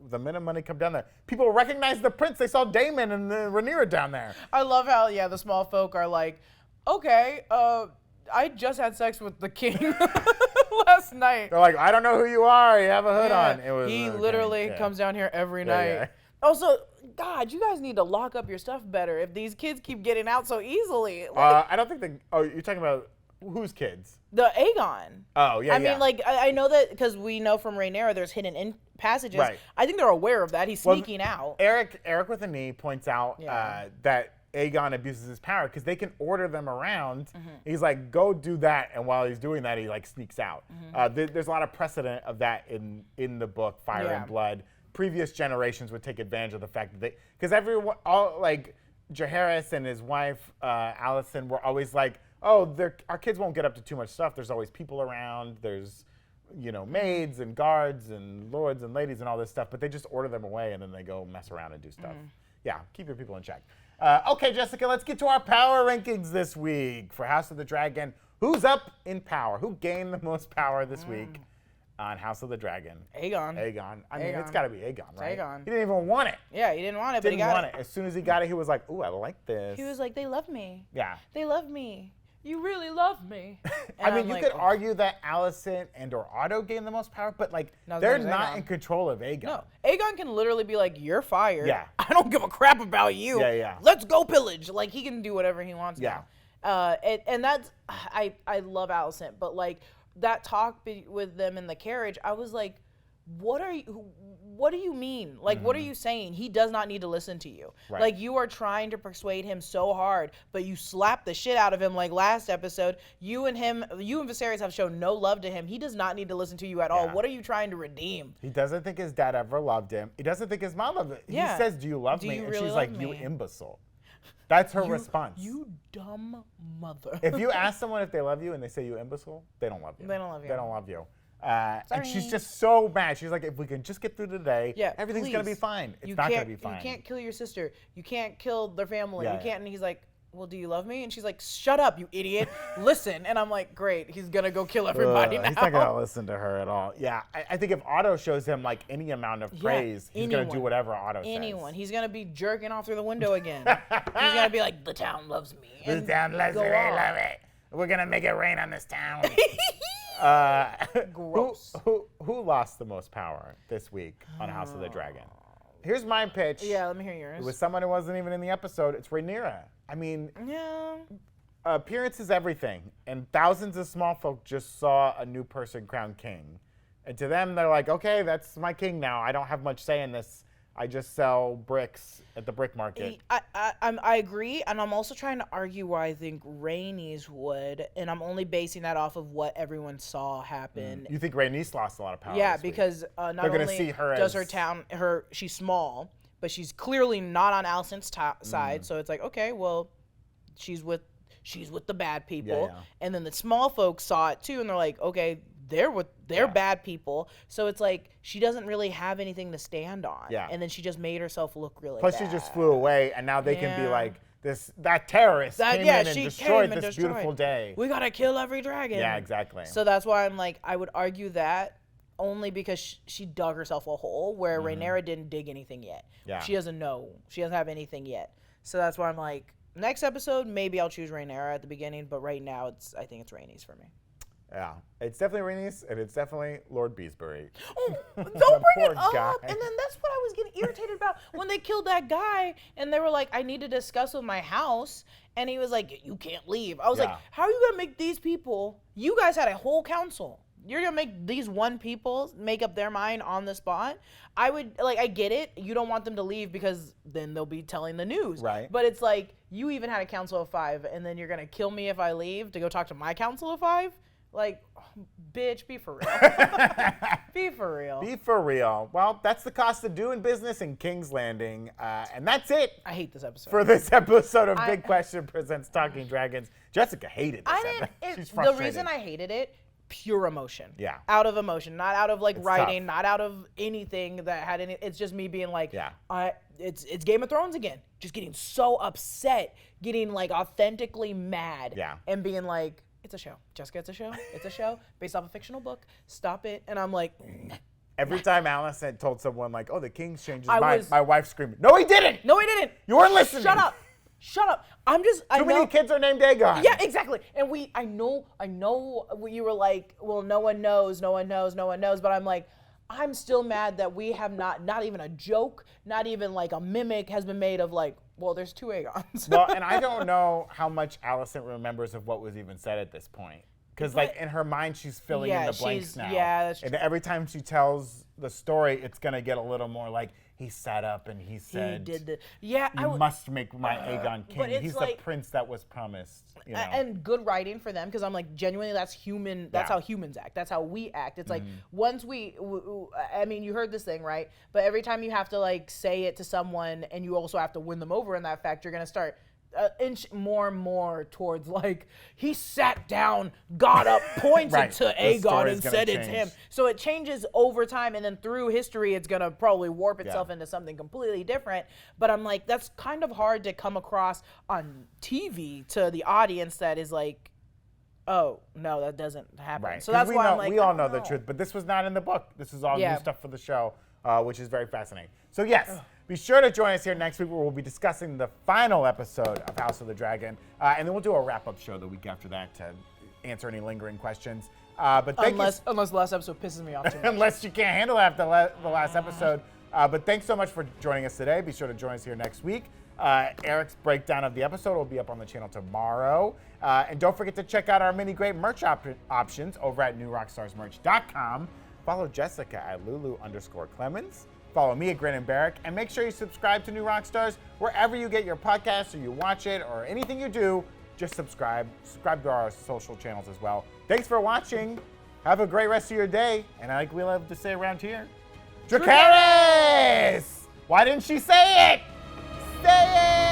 the men of money come down there. People recognize the prince. They saw Daemon and Rhaenyra down there. I love how, the small folk are like, okay, I just had sex with the king last night. They're like, I don't know who you are. You have a hood on. He literally comes down here every night. Yeah. Also, God, you guys need to lock up your stuff better if these kids keep getting out so easily. I don't think you're talking about whose kids? The Aegon. Oh, yeah, I mean, like, I know that because we know from Rhaenyra there's hidden in passages. Right. I think they're aware of that. He's sneaking out. Eric with a knee points out that Aegon abuses his power because they can order them around. Mm-hmm. He's like, go do that. And while he's doing that, he like sneaks out. Mm-hmm. There's a lot of precedent of that in the book, Fire and Blood. Previous generations would take advantage of the fact that because everyone, Jaehaerys and his wife, Alicent, were always like, oh, our kids won't get up to too much stuff. There's always people around. There's, maids and guards and lords and ladies and all this stuff. But they just order them away and then they go mess around and do stuff. Mm. Yeah, keep your people in check. Okay, Jessica, let's get to our power rankings this week for House of the Dragon. Who's up in power? Who gained the most power this week on House of the Dragon? Aegon. I mean, it's got to be Aegon, right? Aegon. He didn't even want it. Yeah, he didn't want it, but he got it. As soon as he got it, he was like, ooh, I like this. He was like, they love me. Yeah. They love me. You really love me. I mean, you could argue that Alicent and or Otto gained the most power, but they're not in control of Aegon. No, Aegon can literally be like, you're fired. Yeah. I don't give a crap about you. Yeah. Let's go pillage. Like, he can do whatever he wants Yeah. now. And that's, I love Alicent, but that talk with them in the carriage, I was like, what do you mean? Like, what are you saying? He does not need to listen to you. Right. Like, you are trying to persuade him so hard, but you slap the shit out of him like last episode. You and Viserys have shown no love to him. He does not need to listen to you at all. What are you trying to redeem? He doesn't think his dad ever loved him. He doesn't think his mom loved him. Yeah. He says, do you love me? You and really she's like, love you me? imbecile. That's her response. You dumb mother. If you ask someone if they love you and they say you imbecile, they don't love you. They don't love you. They don't love you. And she's just so mad. She's like, if we can just get through today, everything's going to be fine. It's not going to be fine. You can't kill your sister. You can't kill their family. Yeah, you can't. And he's like, well, do you love me? And she's like, shut up, you idiot. Listen. And I'm like, great. He's going to go kill everybody now. He's not going to listen to her at all. Yeah. I think if Otto shows him any amount of praise, he's going to do whatever Otto says. He's going to be jerking off through the window again. He's going to be like, the town loves me. The town loves me. They love it. We're going to make it rain on this town. Gross. Who lost the most power this week on House of the Dragon? Here's my pitch. Yeah, let me hear yours. It was someone who wasn't even in the episode. It's Rhaenyra. I mean, appearance is everything, and thousands of small folk just saw a new person crowned king. And to them, they're like, okay, that's my king now. I don't have much say in this. I just sell bricks at the brick market. I agree, and I'm also trying to argue why I think Rhaenys would, and I'm only basing that off of what everyone saw happen. You think Rhaenys lost a lot of power? Yeah, this week? because not They're gonna only see her does as- she's small, but she's clearly not on Alicent's side. So it's like, okay, well, she's with the bad people, Yeah. and then the small folks saw it too, and they're like, okay, they're bad people. So it's like she doesn't really have anything to stand on. Yeah. And then she just made herself look really Plus, bad. she just flew away, and now they can be Yeah. like, that terrorist came in and she destroyed came and this destroyed. beautiful day. We gotta kill every dragon. Yeah, exactly. So that's why I'm like, I would argue that only because she dug herself a hole where Rhaenyra didn't dig anything yet. Yeah. She doesn't know. She doesn't have anything yet. So that's why I'm like, next episode, maybe I'll choose Rhaenyra at the beginning, but right now I think it's Rhaenys for me. Yeah, it's definitely Rhaenys, and it's definitely Lord Beesbury. Oh, don't bring Poor it up. guy. And then that's what I was getting irritated about when they killed that guy and they were like, I need to discuss with my house. And he was like, you can't leave. I was like, Yeah. how are you going to make these people, you guys had a whole council. You're going to make these one people make up their mind on the spot? I would, like, I get it. You don't want them to leave because then they'll be telling the news. Right. But it's like, you even had a council of 5 and then you're going to kill me if I leave to go talk to my council of 5? Like, bitch, be for real. Be for real. Be for real. Well, that's the cost of doing business in King's Landing. And that's it I hate this episode. for this episode of Big Question Presents Talking Dragons. Jessica hated this I didn't. episode. She's The frustrated. reason I hated it, pure emotion. Yeah. Out of emotion, not out of like writing, tough. not out of anything that had any. It's just me being like, Yeah. It's Game of Thrones again. Just getting so upset, getting like authentically mad. Yeah. And being like, it's a show. Jessica, it's a show. It's a show based off a fictional book. Stop it. And I'm like, Every time Alicent told someone like, "Oh, the king's changed his I mind," was- my wife screamed, "No, he didn't! no, he didn't. You weren't listening. Shut up. Shut up. I'm just. Too many kids are named Aegon." Yeah, exactly. And I know you were like, well, no one knows. But I'm like, I'm still mad that we have not even a joke, not even like a mimic has been made of like, well, there's 2 Aegons. Well, and I don't know how much Alicent remembers of what was even said at this point. Because, like, in her mind, she's filling in Yeah, the blanks she's- now. yeah, that's And every time she tells the story, it's going to get a little more like, he sat up and he He said, did the yeah. you must make my Aegon king. but it's He's like- the prince that was promised. You know? And good writing for them because I'm like genuinely that's human. That's Yeah. how humans act. That's how we act. It's like once I mean, you heard this thing right, but every time you have to like say it to someone and you also have to win them over in that fact, you're gonna start inch more and more towards like he sat down, got up, pointed Right. to The Aegon story's and gonna said it's change. him. So it changes over time, and then through history, it's gonna probably warp itself Yeah. into something completely different. But I'm like, that's kind of hard to come across on TV to the audience that is like, oh no, that doesn't happen. Right. So 'Cause that's we why know, I'm like, we all I know don't the truth, but this was not in the book. This is all Yeah. new stuff for the show, which is very fascinating. So yes, be sure to join us here next week where we'll be discussing the final episode of House of the Dragon, and then we'll do a wrap-up show the week after that to answer any lingering questions. But thank you. Unless the last episode pisses me off too much. Unless you can't handle it after the last episode. But thanks so much for joining us today. Be sure to join us here next week. Eric's breakdown of the episode will be up on the channel tomorrow. And don't forget to check out our many great merch options over at newrockstarsmerch.com. Follow Jessica at Lulu_Clemons. Follow me at Brandon Barrick. And make sure you subscribe to New Rockstars wherever you get your podcasts or you watch it or anything you do. Just subscribe. Subscribe to our social channels as well. Thanks for watching. Have a great rest of your day. And like we love to say around here, Dracarys! Why didn't she say it? Say it!